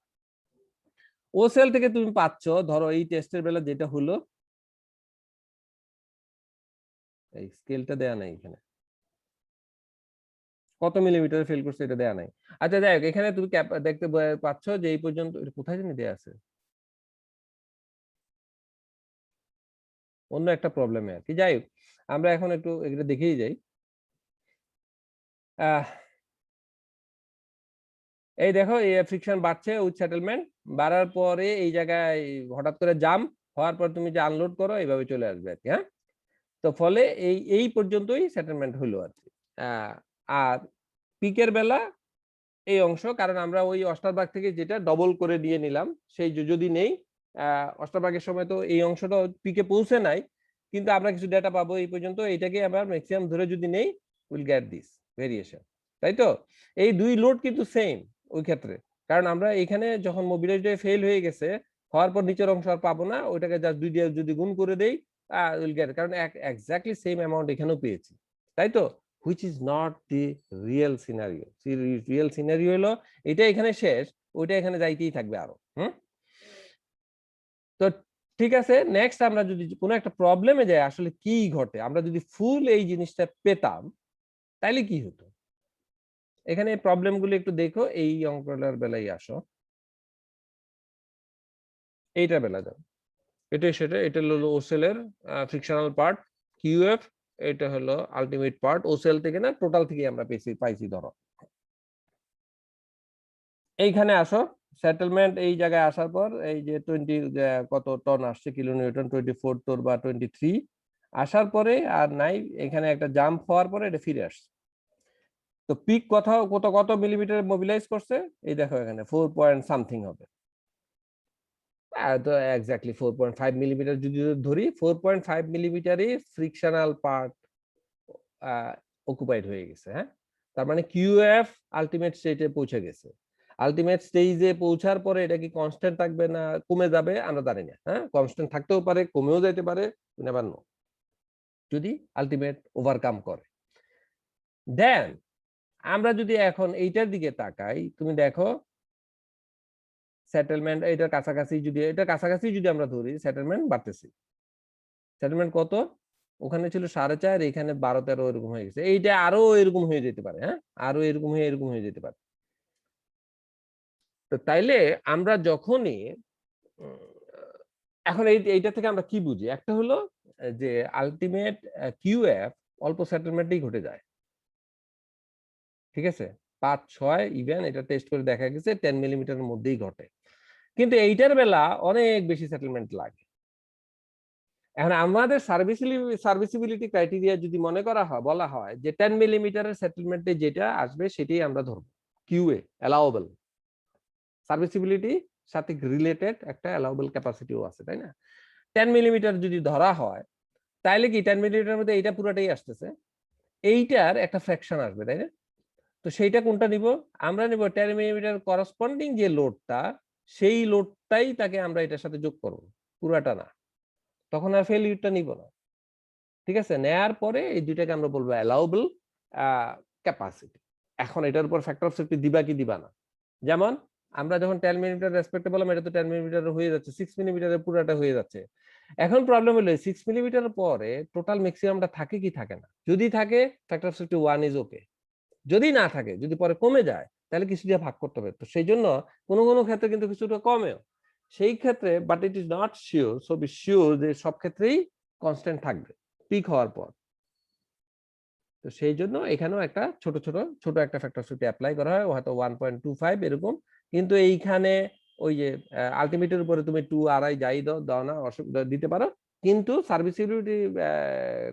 ও সেল থেকে তুমি পাচ্ছ, ধরো এই টেস্টের বেলা যেটা হলো, এই স্কেলটা দেয়া নাই এখানে, কত মিলিমিটার ফেল করছে এটা দেয়া নাই। আচ্ছা যাই হোক, এখানে তুমি দেখতে পাচ্ছ যে এই পর্যন্ত, কোথায় জানি দেয়া আছে, অন্য একটা প্রবলেমে আর কি। যাই হোক, আমরা এখন একটু এটা দেখেই যাই। এই দেখো, এই ফ্রিকশন বাড়ছে উইথ সেটেলমেন্ট, বাড়ার পরে এই জায়গায় হঠাৎ করে জাম হওয়ার পর তুমি যে আনলোড করো এইভাবে চলে আসবে আর কি। হ্যাঁ, তো ফলে এই পর্যন্তই সেটেলমেন্ট হলো আর কি। আর পিকের বেলা এই অংশ, কারণ আমরা ওই অষ্টারভাগ থেকে যেটা ডবল করে দিয়ে নিলাম, সেই যদি নেই অষ্টারভাগের সময় তো এই অংশটা পিকে পৌঁছে নাই, কিন্তু আমরা কিছু ডেটা পাবো এই পর্যন্ত, এইটাকে আমরা ম্যাক্সিমাম ধরে যদি নেই, উইল গেট দিস ভেরিয়েশন। তাই তো এই দুই লোড কিন্তু সেম ওই ক্ষেত্রে, কারণ আমরা এখানে যখন মোবিলাইজড ফেল হয়ে গেছে, হওয়ার পর নিচের অংশ আর পাবো না, ওইটাকে জাস্ট দুই দিয়ে যদি গুণ করে দেই উইল গেট, কারণ এক্স্যাক্টলি সেম অ্যামাউন্ট এখানেও পেয়েছি। তাই তো, which is not the real scenario. Real scenario হলো এটা এখানে শেষ, ওইটা এখানে যাইতেই থাকবে আরো। তো ঠিক আছে, নেক্সট আমরা যদি কোনো একটা প্রবলেমে যাই, আসলে কি ঘটে, আমরা যদি ফুল এই জিনিসটা পেতাম তাইলে কি হতো। এখানে প্রবলেমগুলো একটু দেখো, এই অঙ্কটার বেলায় আসো, এইটার বেলা যাও। এটা হলো ওসেলের ফ্রিকশনাল পার্ট কিউএফ, এটা হলো আলটিমেট পার্ট ওসেল থেকে, না টোটাল থেকে আমরা পাইছি ধরো। এইখানে আসো, সেটেলমেন্ট এই জায়গায় আসার পর এই যে 20 কত টন আসছে, কিলো নিউটন 24 টন বা 23 আসার পরে আর নাই, এখানে একটা জাম্প হওয়ার পরে এটা ফিরে আসছে। তো পিক কোথাও কত মিলিমিটার মোবিলাইজ করছে, এই দেখো এখানে 4 পয়েন্ট সামথিং হবে। তো এক্স্যাক্টলি 4.5 মিলিমিটার যদি ধরি, 4.5 মিলিমিটারই ফ্রিকশনাল পার্ট অকুপাইড হয়ে গেছে। হ্যাঁ, তার মানে কিউএফ আলটিমেট স্টেটে পৌঁছে গেছে। আলটিমেট স্টেজে পৌঁছার পরে এটা কি কনস্ট্যান্ট থাকবে না কমে যাবে আমরা জানি না। হ্যাঁ, কনস্ট্যান্ট থাকতেও পারে, কমেও যেতে পারে, নেভার নো, যদি আলটিমেট ওভারকাম করে। দেন আমরা যদি এখন এইটার দিকে তাকাই, তুমি দেখো সেটেলমেন্ট এটার কাছাকাছি যদি আমরা ধরি, সেটেলমেন্ট বাড়তেছে। সেটেলমেন্ট কত, ওখানে ছিল 4.5, এখানে 12-13 এরকম হয়ে গেছে। এইটা আরো এরকম হয়ে যেতে পারে। হ্যাঁ, আরো এরকম হয়ে যেতে পারে। তো তাইলে আমরা যখনই এখন এইটা থেকে আমরা কি বুঝি, একটা হলো যে আলটিমেট কিউএফ অল্প সেটেলমেন্টেই ঘটে যায়। ঠিক আছে, 5-6 ইভেন এটা টেস্ট করে দেখা গেছে 10 মিলিমিটারের মধ্যেই ঘটে, কিন্তু এইটার বেলা অনেক বেশি সেটেলমেন্ট লাগে। এখন আমাদের সার্ভিসিবিলিটি ক্রাইটেরিয়া যদি মনে করা হয়, বলা হয় যে 10 মিলিমিটারের সেটেলমেন্টে যেটা আসবে সেটাই আমরা ধরবো কিউএ অ্যালাউয়েবল। সার্ভিসিবিলিটি সাথে রিলেটেড একটা অ্যালাউয়েবল ক্যাপাসিটিও আছে, তাই না? 10 মিলিমিটার যদি ধরা হয়, তাইলে কি 10 মিলিমিটারের মধ্যে এইটা পুরোটাই আসতেছে, এইটার একটা ফ্র্যাকশন আসবে, তাই না? তো সেইটা কোনটা নিব, আমরা নিব 10 মিলিমিটার করসপন্ডিং যে লোডটা, সেই লোডটাই তাকে আমরা এটার সাথে যোগ করব, পুরাটা না। তখন আর ফেলিউরটা নিব না। ঠিক আছে, নেয়ার পরে এই দুইটাকে আমরা বলবো অ্যালাউয়েবল ক্যাপাসিটি। এখন এটার উপর ফ্যাক্টর অফ সেফটি দিবা কি দিবা না। যেমন আমরা যখন 10 মিলিমিটার রেসপেক্টে বললাম, এটা তো 10 মিলিমিটার হয়ে যাচ্ছে, 6 মিলিমিটারের পুরোটা হয়ে যাচ্ছে। এখন প্রবলেম হলো 6 মিলিমিটার পরে টোটাল ম্যাক্সিমামটা থাকে কি থাকে না। যদি থাকে factor of safety 1 is okay, যদি না থাকে, যদি পরে কমে যায়, তাহলে কিছু দিয়ে ভাগ করতে হবে। তো সেই জন্য কোনো ক্ষেত্রে কিন্তু কিছুটা কমেও, সেই ক্ষেত্রে but it is not sure, so be sure যে সব ক্ষেত্রেই কনস্ট্যান্ট থাকবে পিক হওয়ার পর। তো সেই জন্য এখানেও একটা ছোট একটা ফ্যাক্টর অফ সেফটি অ্যাপ্লাই করা হয়, হয়তো 1.25 এরকম। কিন্তু এইখানে ওই যে আলটিমেটের উপরে তুমি 2 আড়াই যাই দাও না, অসুবিধা দিতে পারো, কিন্তু সার্ভিসিবিলিটি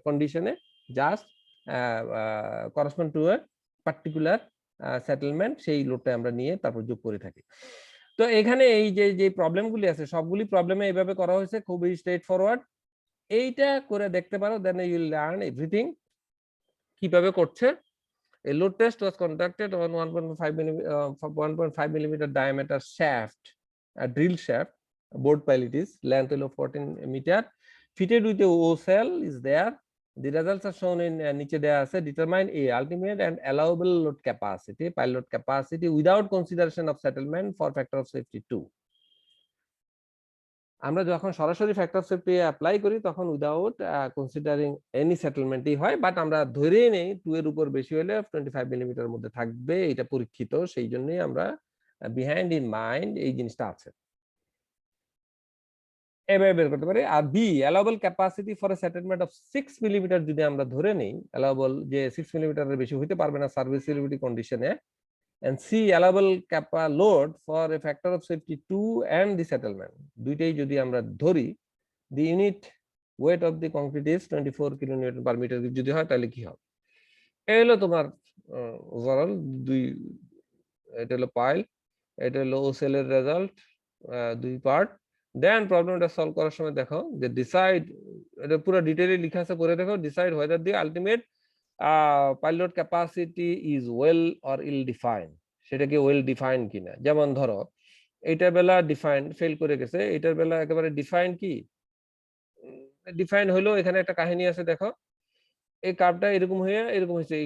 কন্ডিশনে just correspond to a particular settlement, সেই লোডটা আমরা নিয়ে তারপর যোগ করে থাকি। তো এখানে এই যে প্রবলেমগুলি আছে সবগুলি প্রবলেমে এইভাবে করা হয়েছে, খুবই স্ট্রেট ফরওয়ার্ড। এইটা করে দেখতে পারো, then you will learn everything কিভাবে করছে। A load test was conducted on 1.5 millimeter diameter shaft, a drill shaft, a board pile it is, length of 14 meter, fitted with a O cell is there. The results are shown in niche দেয়া আছে, determine a ultimate and allowable load capacity, pile load capacity without consideration of settlement for factor of safety 2. আমরা যখন সরাসরি ফ্যাক্টর অফ সেফটি অ্যাপ্লাই করি তখন উইদাউট কনসিডারিং এনি সেটেলমেন্টই হয়, বাট আমরা ধরেই নেই 2 এর উপর বেশি হলে 25 মিলিমিটার মধ্যে থাকবে, এটা পরীক্ষিত, সেই জন্যই আমরা বিহাইন্ড ইন মাইন্ড এই জিনিসটা আছে, এভাবে বের করতে পারি। আর be allowable capacity for a settlement of 6 millimetre যদি আমরা ধরে নেই, অ্যালাউবল যে 6 মিলিমিটারের বেশি হতে পারবে না সার্ভিসিবিলিটি কন্ডিশনে, and C allowable kappa load for a factor of safety 2 and the settlement, দুইটাই যদি আমরা ধরি, the unit weight of the concrete is 24 kilonewton per meter যদি হয় তাহলে কি হবে। এই হলো তোমার ওভারঅল দুই, এটা হলো পাইল, এটা হলো ও সেলের রেজাল্ট, দুই পার্ট। দেন প্রবলেমটা সলভ করার সময় দেখো যে ডিসাইড, এটা পুরো ডিটেইলে লেখা আছে, পড়ে দেখো, decide whether the ultimate pile load capacity is well or ill defined, সেটা কি ওয়েল ডিফাইন্ড কিনা। যেমন ধরো এইটার বেলা ডিফাইন্ড ফেল করে গেছে, এটার বেলা একেবারে ডিফাইন্ড কি ডিফাইন্ড হলো। এখানে একটা কাহিনী আছে দেখো, এই কার্ভটা এরকম হয়ে এরকম হয়েছে,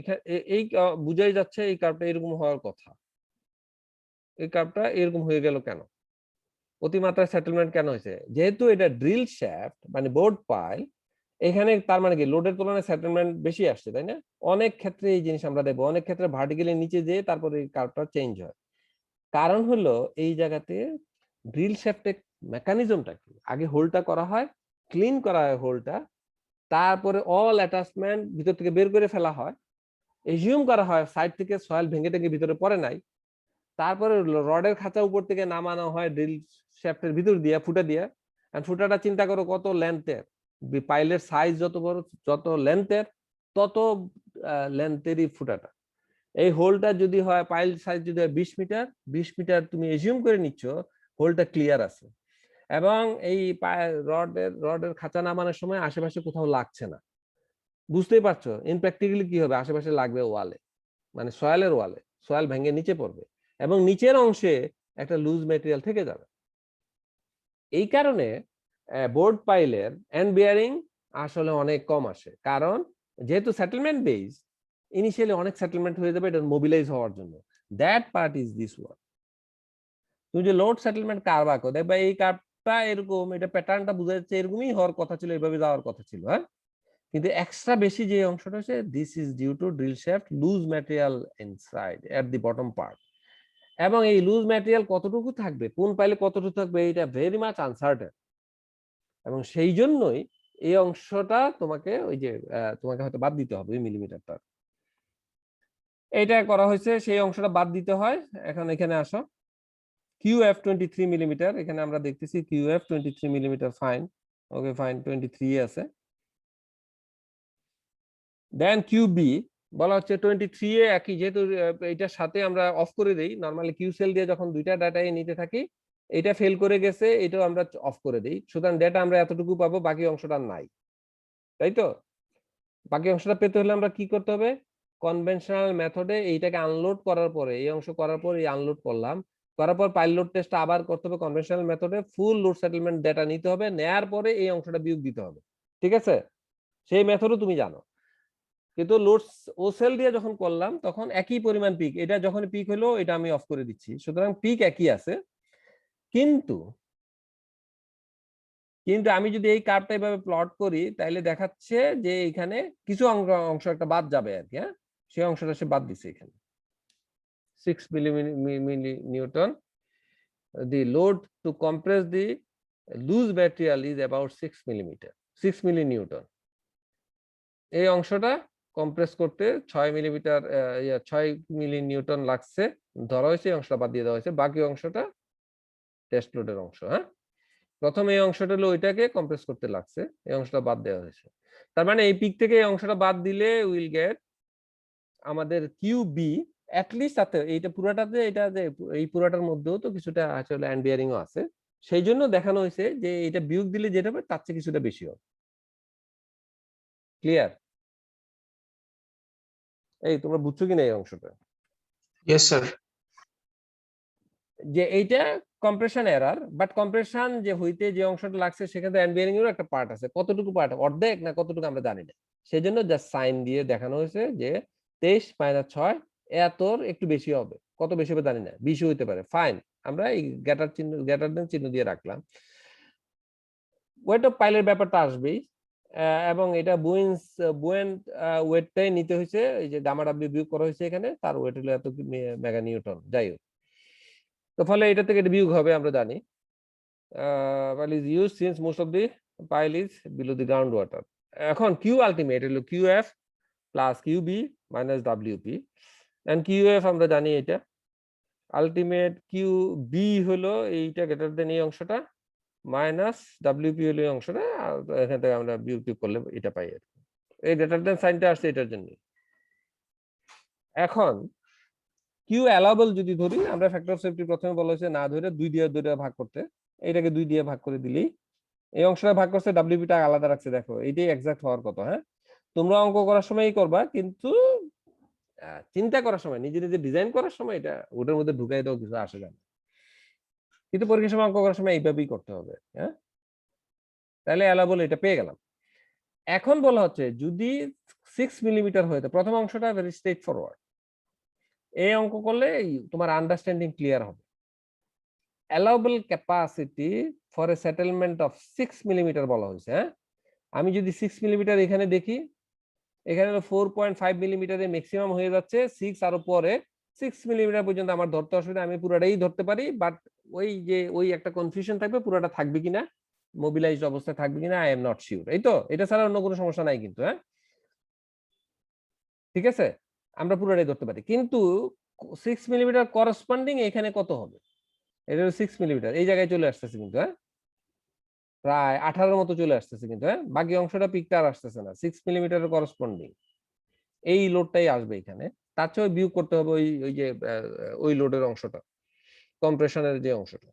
এই বুঝাই যাচ্ছে এই কার্ভটা এরকম হওয়ার কথা, এই কার্ভটা এরকম হয়ে গেল কেন, অতিমাত্রায় সেটেলমেন্ট কেন হয়েছে, যেহেতু এটা ড্রিল শ্যাফট মানে বোর্ড পাইল, এখানে তার মানে কি লোডের তুলনায় সেটেলমেন্ট বেশি আসছে, তাই না। অনেক ক্ষেত্রে এই জিনিস আমরা দেখবো, অনেক ক্ষেত্রে ভার্টিক্যালি নিচে যেয়ে তারপরে এই কার্ভটা চেঞ্জ হয়। কারণ হলো এই জায়গাতে ড্রিল শ্যাফটের মেকানিজমটা কি, আগে হোলটা করা হয়, ক্লিন করা হয় হোলটা, তারপরে অল অ্যাটাচমেন্ট ভিতর থেকে বের করে ফেলা হয়, এজিউম করা হয় সাইড থেকে সয়েল ভেঙে টেঙে ভিতরে পড়ে নাই, তারপরে রডের খাঁচা উপর থেকে নামানো হয় ড্রিল শ্যাফটের ভিতর দিয়ে, ফুটা দিয়ে। ফুটাটা চিন্তা করো কত লেন্থের, পাইলের সাইজ যত বড়, যত লেন্থের, তত লেন্থেরই ফুটাটা। এই হোলটা যদি হয়, পাইল সাইজ যদি হয় 20 মিটার, 20 মিটার তুমি এজিউম করে নিচ্ছ হোলটা ক্লিয়ার আছে, এবং এই রডের খাঁচা নামানোর সময় আশেপাশে কোথাও লাগছে না, বুঝতেই পারছো ইনপ্র্যাকটিক্যালি কি হবে, আশেপাশে লাগবে ওয়ালে, মানে সয়েলের ওয়ালে, সয়েল ভেঙে নিচে পড়বে এবং নিচের অংশে একটা লুজ ম্যাটেরিয়াল থেকে যাবে। এই কারণে বোর্ড পাইলের এন্ড বিয়ারিং আসলে অনেক কম আসে, কারণ যেহেতু সেটেলমেন্ট বেস, ইনিশিয়ালি অনেক সেটেলমেন্ট হয়ে যাবে এটা মোবিলাইজ হওয়ার জন্য, that part is this one. তুমি যে লোড সেটেলমেন্ট কার্ভ আঁকো, দেখবা এই কার্ভটা এরকম, এটা প্যাটার্নটা বোঝা যাচ্ছে এরকমই হওয়ার কথা ছিল, এভাবে যাওয়ার কথা ছিল, হ্যাঁ, কিন্তু এক্সট্রা বেশি যে অংশটা আছে, this is due to drill shaft loose material inside at the bottom part, এবং এই লুজ ম্যাটেরিয়াল কতটুকু থাকবে, কোন পাইলে কতটুকু থাকবে, এটা ভেরি মাচ আনসার্টেন, এবং সেই জন্যই এই অংশটা তোমাকে ওই যে তোমাকে হয়তো বাদ দিতে হবে, ওই মিলিমিটারটা এইটা করা হয়েছে, সেই অংশটা বাদ দিতে হয়। এখন এখানে আসো, QF 23 মিলিমিটার, এখানে আমরা দেখতেছি QF 23 millimetre, fine, okay fine, 23 আছে। দেন QB বলা হচ্ছে 23 এ একই, যেহেতু এটার সাথে আমরা অফ করে দেই, নরমালি কিউ সেল দিয়ে যখন দুইটা ডাটাই নিতে থাকি, এটা ফেল করে গেছে, এটাও আমরা অফ করে দেই, সুতরাং ডেটা আমরা এতটুকু পাবো, বাকি অংশটা নাই, তাই তো। বাকি অংশটা পেতে হলে আমরা কি করতে হবে, কনভেনশনাল মেথডে এইটাকে আনলোড করার পরে, এই অংশ করার পর এই আনলোড করলাম, করার পর পাইল লোড টেস্টটা আবার করতে হবে কনভেনশনাল মেথডে, ফুল লোড সেটেলমেন্ট ডেটা নিতে হবে, নেয়ার পরে এই অংশটা বিয়োগ দিতে হবে, ঠিক আছে, সেই মেথডও তুমি জানো। কিন্তু লোড ও সেল দিয়ে যখন করলাম তখন একই পরিমাণ পিক, এটা যখন পিক হলো এটা আমি অফ করে দিচ্ছি, সুতরাং পিক একই আছে, কিন্তু আমি যদি এই কার্ভটা এইভাবে প্লট করি তাহলে দেখাচ্ছে যে এখানে কিছু অংশ একটা বাদ যাবে আর কি, হ্যাঁ, সেই অংশটা সে বাদ দিছে এখানে 6 milli Newton, the load to compress the loose material is about 6 milli newton, এই অংশটা কম্প্রেস করতে 6 মিলিমিটার 6 মিলি নিউটন লাগছে ধরা হয়েছে, এই অংশটা বাদ দিয়ে দেওয়া হয়েছে, বাকি অংশটা টেস্ট লোডের অংশ। হ্যাঁ, প্রথম এই অংশটা হলো ওইটাকে কম্প্রেস করতে লাগছে, এই অংশটা বাদ দেওয়া হয়েছে। তার মানে এই পিক থেকে এই অংশটা বাদ দিলে উইল গেট আমাদের কিউ বি অ্যাটলিস্ট। সাথে এইটা পুরাটাতে, এটা যে এই পুরাটার মধ্যেও তো কিছুটা আসলে হ্যান্ড বিয়ারিং ও আছে, সেই জন্য দেখানো হয়েছে যে এটা বিয়োগ দিলে যেটা হবে তার চেয়ে কিছুটা বেশি হবে। ক্লিয়ার? এই তোমরা বুঝছো কিনা এই অংশটা? Yes sir. যে এইটা কম্প্রেশন এরার, বাট কম্প্রেশন যে হইতে যে অংশটা লাগছে সেখানে হ্যান্ড বিয়ারিং এর একটা পার্ট আছে, কতটুকু পার্ট, অর্ধেক না কতটুকু আমরা জানি না, সেই জন্য জাস্ট সাইন দিয়ে দেখানো হয়েছে যে 23 - 6 এতর একটু বেশি হবে, কত বেশি হবে জানি না, 20 হইতে পারে, ফাইন, আমরা এই গ্রেটার চিহ্ন, গ্রেটার দেন চিহ্ন দিয়ে রাখলাম। ওয়েট অফ পাইলের ব্যাপারটা আসবেই, এবং এটা বুয়েন্ট ওয়েটটাই নিতে হয়েছে, এই যে গামা ডাব্লিউ বিয়োগ করা হয়েছে এখানে, তার ওয়েট হলো এত মেগা নিউটন, যাই হোক। তো ফলে এটা থেকে এটা বিয়োগ হবে আমরা জানি। Pile is used since most of the pile is below the groundwater. এখন Q ultimate হলো QF plus QB minus WP, and QF আমরা জানি এটা আলটিমেট, QB হলো এইটা গ্রেটার দেন এই অংশটা, মাইনাস WP হলো এই অংশটা, আর এখান থেকে আমরা বিয়োগ টিয়োগ করলে এটা পাই আর কি। এই গ্রেটার দেন সাইনটা আসছে এটার জন্য। এখন কিউ অ্যালাউবল যদি ধরি আমরা, ফ্যাক্টর অফ সেফটি প্রথমে বলা হয়েছে না ধরে 2 দিয়ে ভাগ করতে, এটাকে 2 দিয়ে ভাগ করে দিলেই, এই অংশটা ভাগ করছে, WP-টা আলাদা রাখছে, দেখো এইটাই এক্সাক্ট হওয়ার কথা। হ্যাঁ, তোমরা অঙ্ক করার সময়ই করবা, কিন্তু চিন্তা করার সময়, নিজে নিজে ডিজাইন করার সময় এটা ওটার মধ্যে ঢুকাই দাও, কিছু আসে না, কিন্তু পরীক্ষার সময় অঙ্ক করার সময় এইভাবেই করতে হবে। হ্যাঁ, তাহলে অ্যালাউবল এটা পেয়ে গেলাম। এখন বলা হচ্ছে যদি 6 মিলিমিটার হয়ে থাকে, প্রথম অংশটা ভেরি স্ট্রেট ফরওয়ার্ড, এই অঙ্ক করলে তোমার আন্ডারস্ট্যান্ডিং ক্লিয়ার হবে। Allowable capacity for a settlement of 6 millimetre বলা হয়েছে। হ্যাঁ, আমি যদি 6 মিলিমিটার এখানে দেখি, এখানে 4.5 মিলিমিটারে ম্যাক্সিমাম হয়ে যাচ্ছে, 6 আরো পরে 6 মিলিমিটার পর্যন্ত আমার ধরতে অসুবিধা, আমি পুরোটাই ধরতে পারি, বাট ওই যে ওই একটা কনফিউশন থাকবে, পুরোটা থাকবে কিনা, মোবিলাইজড অবস্থায় থাকবে কিনা, আই এম নট শিওর। এই তো, এটা ছাড়া অন্য কোনো সমস্যা নাই কিন্তু। হ্যাঁ, ঠিক আছে, আমরা পুরোটাই ধরতে পারি, কিন্তু 6 মিলিমিটার করসপন্ডিং এখানে কত হবে, এটা 6 মিলিমিটার এই জায়গায় চলে আসতেছে কিন্তু। হ্যাঁ, প্রায় 18 মতো চলে আসতেছে কিন্তু। হ্যাঁ, বাকি অংশটা পিকটা আর আসতেছে না, 6 মিলিমিটারের করসপন্ডিং এই লোডটাই আসবে এখানে, তার চেয়ে বিয়োগ করতে হবে ওই ওই যে ওই লোডের অংশটা, কম্প্রেশনের যে অংশটা।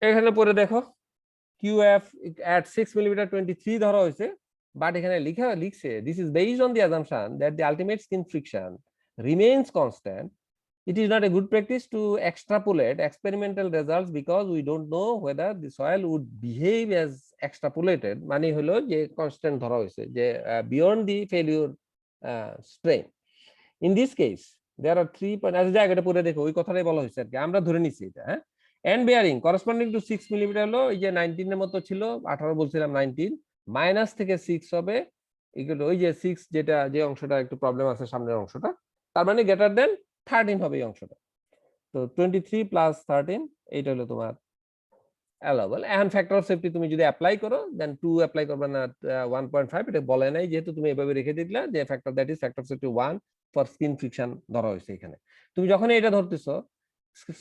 এখানে পরে দেখো QF at 6 মিলিমিটার 23 ধরা হয়েছে, বাট এখানে লিখছে this is based on the assumption that the ultimate skin friction remains constant. It is not a good practice to extrapolate experimental results because we don't know whether the soil would behave as extrapolated, মানে হলো যে কনস্ট্যান্ট ধরা হয়েছে, যে beyond the failure strain. In this case there are 3 point, আচ্ছা জায়গাটা পড়ে দেখো, ওই কথাটাই বলা হয়েছে আর কি, আমরা ধরে নিছি এটা। হ্যাঁ, end bearing corresponding to 6 millimetre হলো এই যে 19 এর মতো ছিল, 18 বলছিলাম, 19 মাইনাস থেকে 6 হবে ইকুয়াল ওই যে 6 যেটা, যে অংশটা একটু প্রবলেম আছে সামনের অংশটা, তার মানে গ্রেটার দেন 13 হবে এই অংশটা। তো 23 প্লাস 13 এইটা হলো তোমার অ্যালাউবল। এখন ফ্যাক্টর অফ সেফটি তুমি যদি অ্যাপ্লাই করো, দেন 2 অ্যাপ্লাই করবে না, 1.5, এটা বলে নাই, যেহেতু তুমি এভাবে রেখে দিলা যে factor that is factor of safety 1 for skin friction ধরা হয়েছে এখানে। তুমি যখন এটা ধরতেছো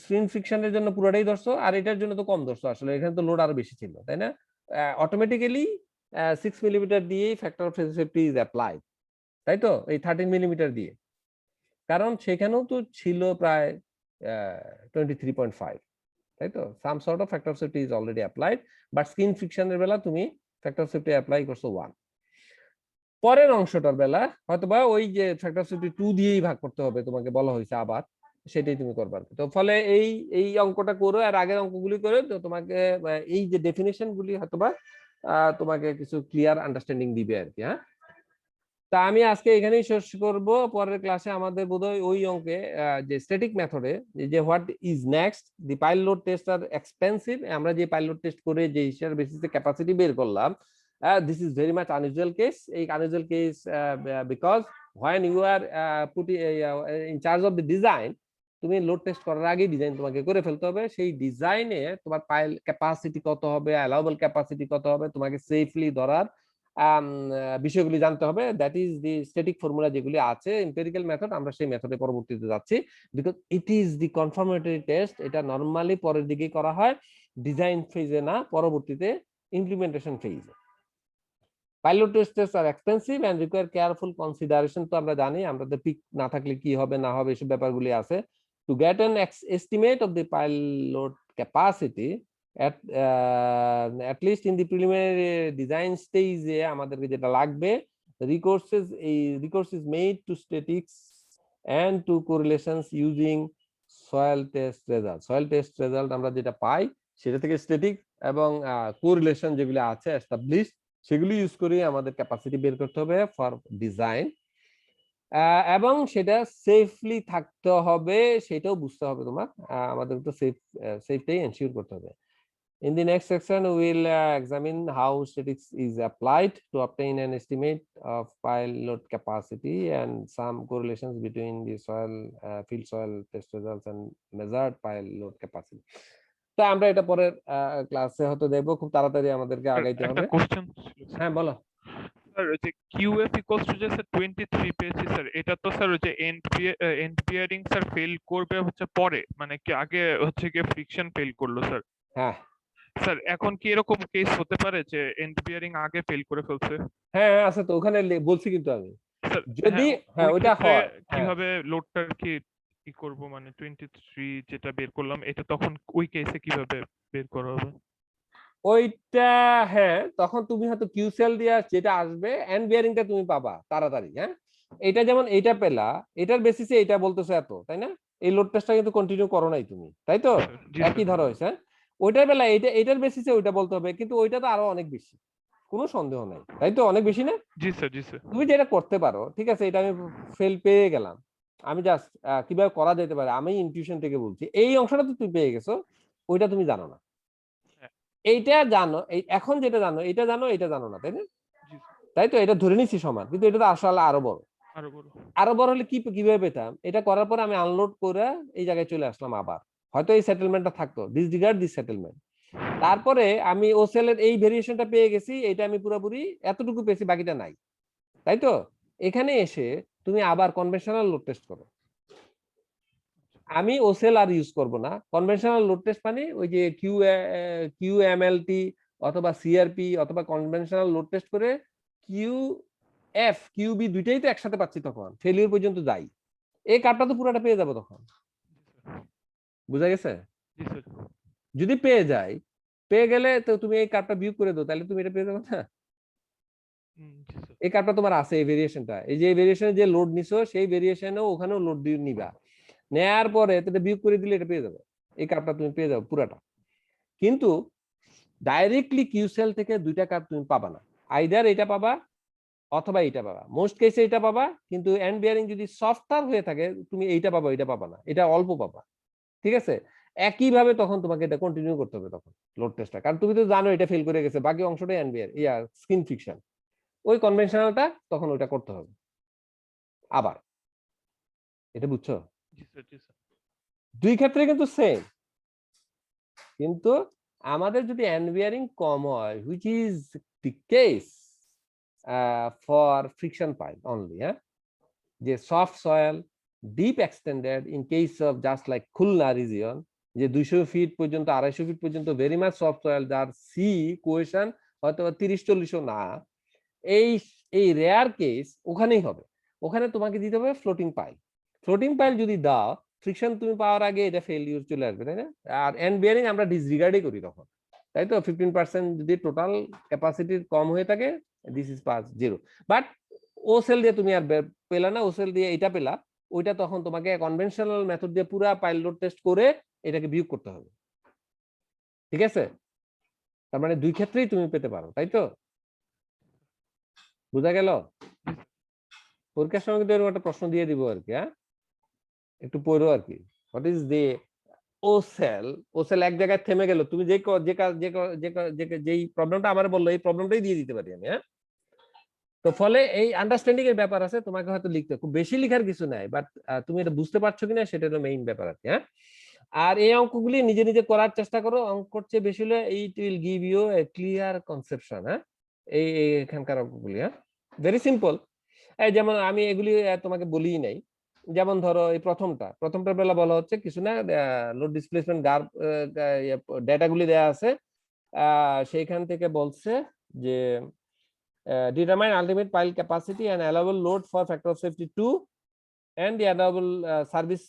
স্কিন ফ্রিকশনের জন্য পুরোটাই ধরছো, আর এটার জন্য তো কম ধরছো, আসলে এখানে তো লোড আরো বেশি ছিল, তাই না? অটোমেটিক্যালি 6 মিলিমিটার দিয়েই factor of safety is applied, তাই তো, এই 13 মিলিমিটার দিয়ে, কারণ সেখানেও তো ছিল প্রায় 23.5, তাই তো, some sort of factor of safety is already applied, but skin ফ্রিকশনের বেলা তুমি ফ্যাক্টর অফ সেফটি অ্যাপ্লাই করছো 1। পরের অংশটার বেলা হয়তোবা ওই যে ফ্যাক্টর অফ সেফটি 2 দিয়েই ভাগ করতে হবে, তোমাকে বলা হয়েছে আবার, সেটাই তুমি করবে। তো ফলে এই এই অঙ্কটা করো, আর আগের অঙ্কগুলি করে, তো তোমাকে এই যে ডেফিনিশন গুলি হয়তোবা তোমাকে কিছু ক্লিয়ার আন্ডারস্ট্যান্ডিং দিবে আর কি। হ্যাঁ, তা আমি আজকে এখানেই শেষ করব, পরের ক্লাসে আমাদের বোধহয় ওই অঙ্কে যে স্ট্যাটিক মেথডে যে what is next, the pile load test are expensive, আমরা যে পাইল লোড টেস্ট করে যে হিসাব বেসিসে ক্যাপাসিটি বের করলাম, this is very much unusual case. এই unusual case because when you are putting in charge of the design, তুমি লোড টেস্ট করার আগে ডিজাইন তোমাকে করে ফেলতে হবে, সেই ডিজাইনে তোমার পাইল ক্যাপাসিটি কত হবে, অ্যালাউবল ক্যাপাসিটি কত হবে, তোমাকে সেফলি ধরার বিষয়গুলি জানতে হবে। That is the static formula যেগুলি আছে এম্পিরিক্যাল মেথড, আমরা সেই মেথডে পরবর্তীতে যাচ্ছি, because it is the confirmatory test. এটা নরমালি পরের দিকেই করা হয়, ডিজাইন ফেজে না, পরবর্তীতে ইমপ্লিমেন্টেশন ফেজে। Pilot test are expensive and require careful consideration. তো আমরা জানি আমাদের পিক না থাকলে কি হবে না হবে এসব ব্যাপারগুলি আছে। To get an estimate of the pilot capacity at least in the preliminary design stage আমাদেরকে যেটা লাগবে, recourse is made to statics and to correlations using soil test result আমরা যেটা পাই সেটা থেকে স্ট্যাটিক এবং কোরিলেশন যেগুলো আছে এস্টাবলিশ সেগুলো ইউজ করে আমাদের ক্যাপাসিটি বের করতে হবে ফর ডিজাইন, এবং সেটা সেফলি থাকতে হবে সেটাও বুঝতে হবে তোমার। আমাদের তো সেফটাই এনশিওর করতে হবে। In the next section, we will examine how statistics is applied to obtain an estimate of pile load capacity and some correlations between the field soil test results and measured pile load capacity. তো আমরা এটা পরের ক্লাসে হয়তো দেখবো, খুব তাড়াতাড়ি আমাদেরকে আগাইতে হবে। একটা কোশ্চেন, হ্যাঁ বলো স্যার। ওই যে QF ইকুয়ালস টু যে স্যার 23 পেয়েছি স্যার, এটা তো স্যার ওই যে এন্ড বিয়ারিং স্যার ফেল করবে হচ্ছে পরে, মানে কি আগে হচ্ছে কি ফ্রিকশন ফেল করলো স্যার। হ্যাঁ স্যার এখন কি এরকম কেস হতে পারে যে এন্ড বিয়ারিং আগে ফেল করে ফেলছে? হ্যাঁ আছে তো ওখানে বলছি কিন্তু আমি, স্যার যদি হ্যাঁ ওই ওইটা ক্ষেত্রে হয় কিভাবে লোডটার কি করব, মানে 23 যেটা বের করলাম এটা তখন ওই কেসে কিভাবে বের করা হবে? ওইটা হ্যাঁ তখন তুমি হয়তো কিউসেল দিয়া যেটা আসবে এন্ড বিয়ারিংটা তুমি পাবা তাড়াতাড়ি। হ্যাঁ এটা যেমন এইটা পেলা, এটার বেসিসে এটা বলতেছে এত, তাই না? এই লোড টেস্টটা কিন্তু কন্টিনিউ করো নাই তুমি, তাই তো? একই ধরো হয়েছে। ওইটার বেলা এটার বেসিসে ওইটা বলতে হবে, কিন্তু ওইটা তো আরো অনেক বেশি, কোনো সন্দেহ নাই, তাই তো? অনেক বেশি না? জি স্যার, জি স্যার। তুমি যেটা করতে পারো, ঠিক আছে, এটা আমি ফেল পেয়ে গেলাম, আমি জাস্ট কিভাবে করা যেতে পারে আমি ইনটিউশন থেকে বলছি, এই অংশটা তো তুমি পেয়ে গেছো, ওইটা তুমি জানো না। এইটা জানো, এখন যেটা জানো এটা জানো, এটা জানো না, তাই না? তাই তো? এটা ধরে নিচ্ছি সমান, কিন্তু এটা তো আসলে আরো বড়। আরো বড় হলে কিভাবে পেতাম? এটা করার পরে আমি আনলোড করে এই জায়গায় চলে আসলাম আবার, হয়তো এই সেটেলমেন্টটা থাকতো, ডিসরিগার্ড দিস সেটেলমেন্ট। তারপরে আমি ওসেল এর এই ভেরিয়েশনটা পেয়ে গেছি, এটা আমি পুরোপুরি এতটুকু পেয়েছি, বাকিটা নাই, তাই তো? এখানে এসে তুমি আবার কনভেনশনাল লোড টেস্ট করো। আমি ওসেল আর ইউজ করব না, কনভেনশনাল লোড টেস্ট মানে ওই যে কিউএমএলটি অথবা সিআরপি অথবা কনভেনশনাল লোড টেস্ট করে কিউএফ কিউবি দুইটাই তো একসাথে পাচ্ছি, তখন ফেলিওর পর্যন্ত যাই, এই কার্ডটা তো পুরোটা পেয়ে যাবো তখন। বুঝা গেছে? যদি পেয়ে যাই, পেয়ে গেলে তো তুমি এই কার্ডটা বিয়োগ করে দাও, তাহলে তুমি এটা পেয়ে যাবে না? এই কার্ডটা তোমার আছে, এই ভেরিয়েশনটা, এই যে ভেরিয়েশনে যে লোড নিছো সেই ভেরিয়েশনেও ওখানেও লোড দিয়ে নিবা, নেয়ার পরে এটা বিয়োগ করে দিলে এটা পেয়ে যাবে, এই কার্ডটা তুমি পেয়ে যাবে পুরাটা। কিন্তু ডাইরেক্টলি কিউসেল থেকে দুইটা কার্ড তুমি পাবা না, আইদার এটা পাবা অথবা এইটা পাবা, মোস্ট কেসে এটা পাবা, কিন্তু এন্ড বিয়ারিং যদি সফটওয়্যার হয়ে থাকে তুমি এইটা পাবা, এটা পাবা না, এটা অল্প পাবা, ঠিক আছে? একইভাবে তখন তোমাকে এটা কন্টিনিউ করতে হবে তখন লোড টেস্টটা, কারণ তুমি তো জানো এটা ফেল করে গেছে, বাকি অংশটাই এন্ড বিয়ার স্কিন ফ্রিকশন, ওই কনভেনশনালটা তখন ওইটা করতে হবে আবার। এটা বুঝছো? দুই ক্ষেত্রে কিন্তু সেম, কিন্তু আমাদের যদি এনভিয়ারিং কম হয়, which is the case for friction pile only, হ্যাঁ, যে soft soil deep extended in case of just like Khulna region, যে 200 ফিট পর্যন্ত 250 ফিট পর্যন্ত ভেরি মাচ সফট সয়েল, যার সি কোয়েশন হয়তো 30-40 না, এই এই রেয়ার কেস ওখানেই হবে, ওখানে তোমাকে দিতে হবে ফ্লোটিং পাইল। ফ্লোটিং পাইল যদি দাও, ফ্রিকশন তুমি পাওয়ার আগে এটা ফেলিউর চলে আসবে, তাই না? আর এন্ড বিয়ারিং আমরা ডিসরিগার্ডই করি তখন, তাই তো? 15% যদি টোটাল ক্যাপাসিটির কম হয়ে থাকে, this is pass zero. But O cell দিয়ে তুমি আর পেলা না, ও সেল দিয়ে এটা পেলা, ওইটা তখন তোমাকে কনভেনশনাল মেথড দিয়ে পুরা পাইল লোড টেস্ট করে এটাকে বিয়োগ করতে হবে, ঠিক আছে? তার মানে দুই ক্ষেত্রেই তুমি পেতে পারো, তাই তো? বুঝা গেল? পরীক্ষার সময় কিন্তু এরকম একটা প্রশ্ন দিয়ে দিব আর কি, হ্যাঁ, একটু পড়ো আর কি, হোয়াট ইজ দি ওসেল এক জায়গায় থেমে গেল, তুমি যেই প্রবলেমটা আমার বললো এই প্রবলেমটাই দিয়ে দিতে পারি আমি, হ্যাঁ। তো ফলে এই আন্ডারস্ট্যান্ডিং এর ব্যাপার আছে, তোমাকে হয়তো লিখতে খুব বেশি লিখার কিছু নাই, বাট তুমি এটা বুঝতে পারছো কিনা সেটা হলো মেইন ব্যাপার আর কি, হ্যাঁ। আর এই অঙ্কগুলি নিজে নিজে করার চেষ্টা করো, অঙ্কর চেয়ে বেশি হলে it will give you a clear conception, হ্যাঁ। এই এখানকার অঙ্কগুলি, হ্যাঁ ভেরি সিম্পল। এই যেমন আমি এগুলি তোমাকে বলিই নাই। যেমন ধরো এই প্রথমটার বেলা বলা হচ্ছে কিছু না, লোড ডিসপ্লেসমেন্ট গার ডেটাগুলি দেয়া আছে, সেইখান থেকে বলছে যে determine ultimate pile capacity and allowable load for factor of safety 2 and the allowable service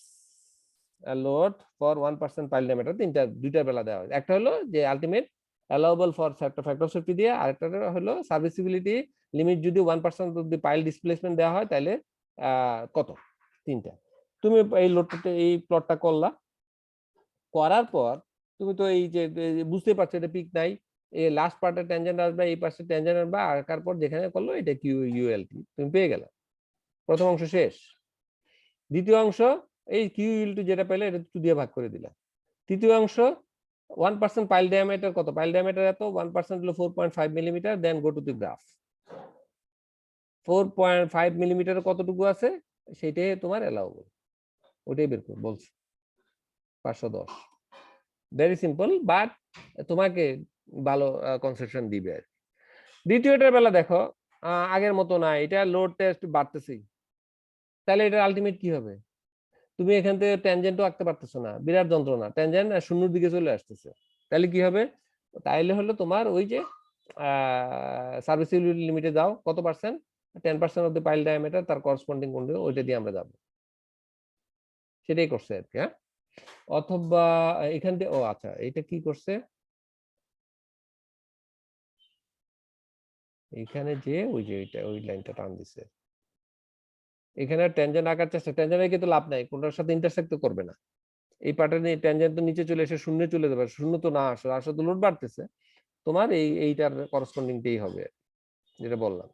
load for 1% pile diameter। দুইটা বেলা দেওয়া হয়। একটা হলো যে ultimate allowable for factor of safety দিয়ে, আরেকটা হলো সার্ভিসিবিলিটি লিমিট যদি 1% অব্দি পাইল ডিসপ্লেসমেন্ট দেওয়া হয় তাহলে কত, তিনটা। তুমি এই লোডটা এই প্লটটা করলা, করার পর তুমি তো এই যে বুঝতে পারছো এটা পিক নাই, এই লাস্ট পার্টে ট্যানজেন্ট আসবে, এই পাশে ট্যানজেন্ট আসবে, আঁকার পর যেখানে করলো এটা কিউ ইউএলটি তুমি পেয়ে গেলে, প্রথম অংশ শেষ। দ্বিতীয় অংশ এই কিউ ইউএলটি যেটা পেলে এটা 2 দিয়ে ভাগ করে দিলা। তৃতীয় অংশ 1% পাইল ডায়ামিটার কত, পাইল ডায়ামিটার এত, 1% হলো 4.5 millimetre, then go to the graph. 4.5 millimetre কতটুকু আছে সেটাই তোমার অ্যালাউবল, ওটাই বের করে বলছে 510। ভেরি সিম্পল, বাট তোমাকে ভালো কনসেপশন দিবে আর কি। দ্বিতীয়টার বেলা দেখো আগের মতো না, এটা লোড টেস্ট বাড়তেছেই, তাহলে এটা আলটিমেট কি হবে? তুমি এখান থেকে ট্যানজেন্টও আঁকতে পারতেছো না, বিরাট যন্ত্রণা, ট্যানজেন্ট শূন্যর দিকে চলে আসতেছে, তাহলে কি হবে? তাইলে হলো তোমার ওই যে সার্ভিসিবিলিটি লিমিটে যাও, কত percent, 10% of the pile diameter, তার করসপন্ডিং কোনটা ওইটা দিয়ে আমরা যাবো, সেটাই করছে আর কি। হ্যাঁ, অথবা এখান থেকে, ও আচ্ছা এটা কি করছে, এখানে যে ওই যে ওই লাইনটা টান দিছে, এখানে ট্যানজেন্ট আঁকার চেষ্টা, ট্যানজেন্টের কিন্তু লাভ নাই, কোনটার সাথে ইন্টারসেক্ট তো করবে না, এই পার্টে ট্যানজেন্ট তো নিচে চলে এসে শূন্য চলে যাবে, শূন্য তো না আসলে, আসলে তো লোড বাড়তেছে, তোমার এইটার করসপন্ডিংটাই হবে, যেটা বললাম।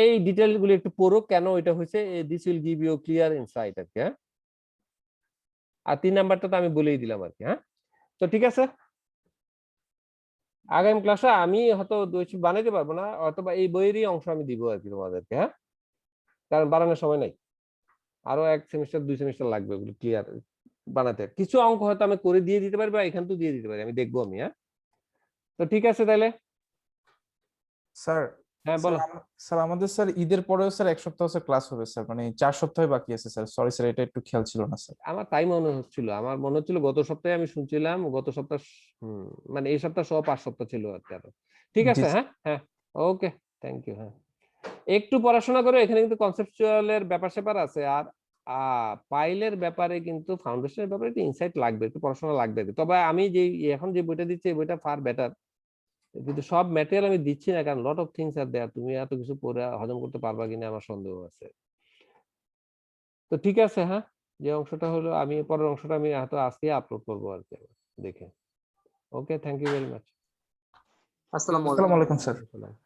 এই ডিটেইল গুলো একটু পড়ো কেন এটা হয়েছে, this will give you clear insight আর কি। হ্যাঁ, আর 3 নাম্বারটা তো আমি বলেই দিলাম আর কি। হ্যাঁ, তো ঠিক আছে, আগামী ক্লাসে আমি হয়তো বানাইতে পারবো না, অথবা এই বইয়েরই অংশ আমি দিব আর কি তোমাদেরকে। হ্যাঁ, কারণ বানানোর সময় নাই, আরো 1 সেমিস্টার 2 সেমিস্টার লাগবে ওগুলো ক্লিয়ার বানাতে। কিছু অঙ্ক হয়তো আমি করে দিয়ে দিতে পারি বা এখান থেকে দিয়ে দিতে পারি, আমি দেখবো আমি। হ্যাঁ, তো ঠিক আছে তাহলে। স্যার হ্যাঁ বলো। স্যার আমাদের স্যার ঈদের পরেও স্যার 1 সপ্তাহ স্যার ক্লাস হবে স্যার, মানে 4 সপ্তাহ বাকি আছে স্যার। সরি স্যার, এটা একটু খেয়াল ছিল না স্যার। আমার তাই মনে হচ্ছিল, আমার মনে হচ্ছিল গত সপ্তাহে আমি শুনছিলাম, গত সপ্তাহ মানে এই সপ্তাহ সহ 5 সপ্তাহ ছিল আর কি আরো। ঠিক আছে, হ্যাঁ হ্যাঁ, ওকে, থ্যাংক ইউ। হ্যাঁ, একটু পড়াশোনা করো, এখানে কিন্তু কনসেপচুয়ালের ব্যাপার স্যাপার আছে, আর পাইলের ব্যাপারে কিন্তু ফাউন্ডেশনের ব্যাপারে একটু ইনসাইট লাগবে, একটু পড়াশোনা লাগবে। তবে আমি যে এখন যে বইটা দিচ্ছি এই বইটা ফার বেটার, কিন্তু সব ম্যাটেরিয়াল আমি দিচ্ছি না, কারণ লট অফ থিংস আর দেয়ার, তুমি এত কিছু পড়ে হজম করতে পারবা কিনা আমার সন্দেহ আছে। তো ঠিক আছে, হ্যাঁ, যে অংশটা হলো আমি পরের অংশটা আমি হয়তো আজকে আপলোড করবো আর কি দেখে। ওকে, থ্যাংক ইউ ভেরি মাচ। আসসালামু আসসালামু আলাইকুম স্যার। আলাইকুম।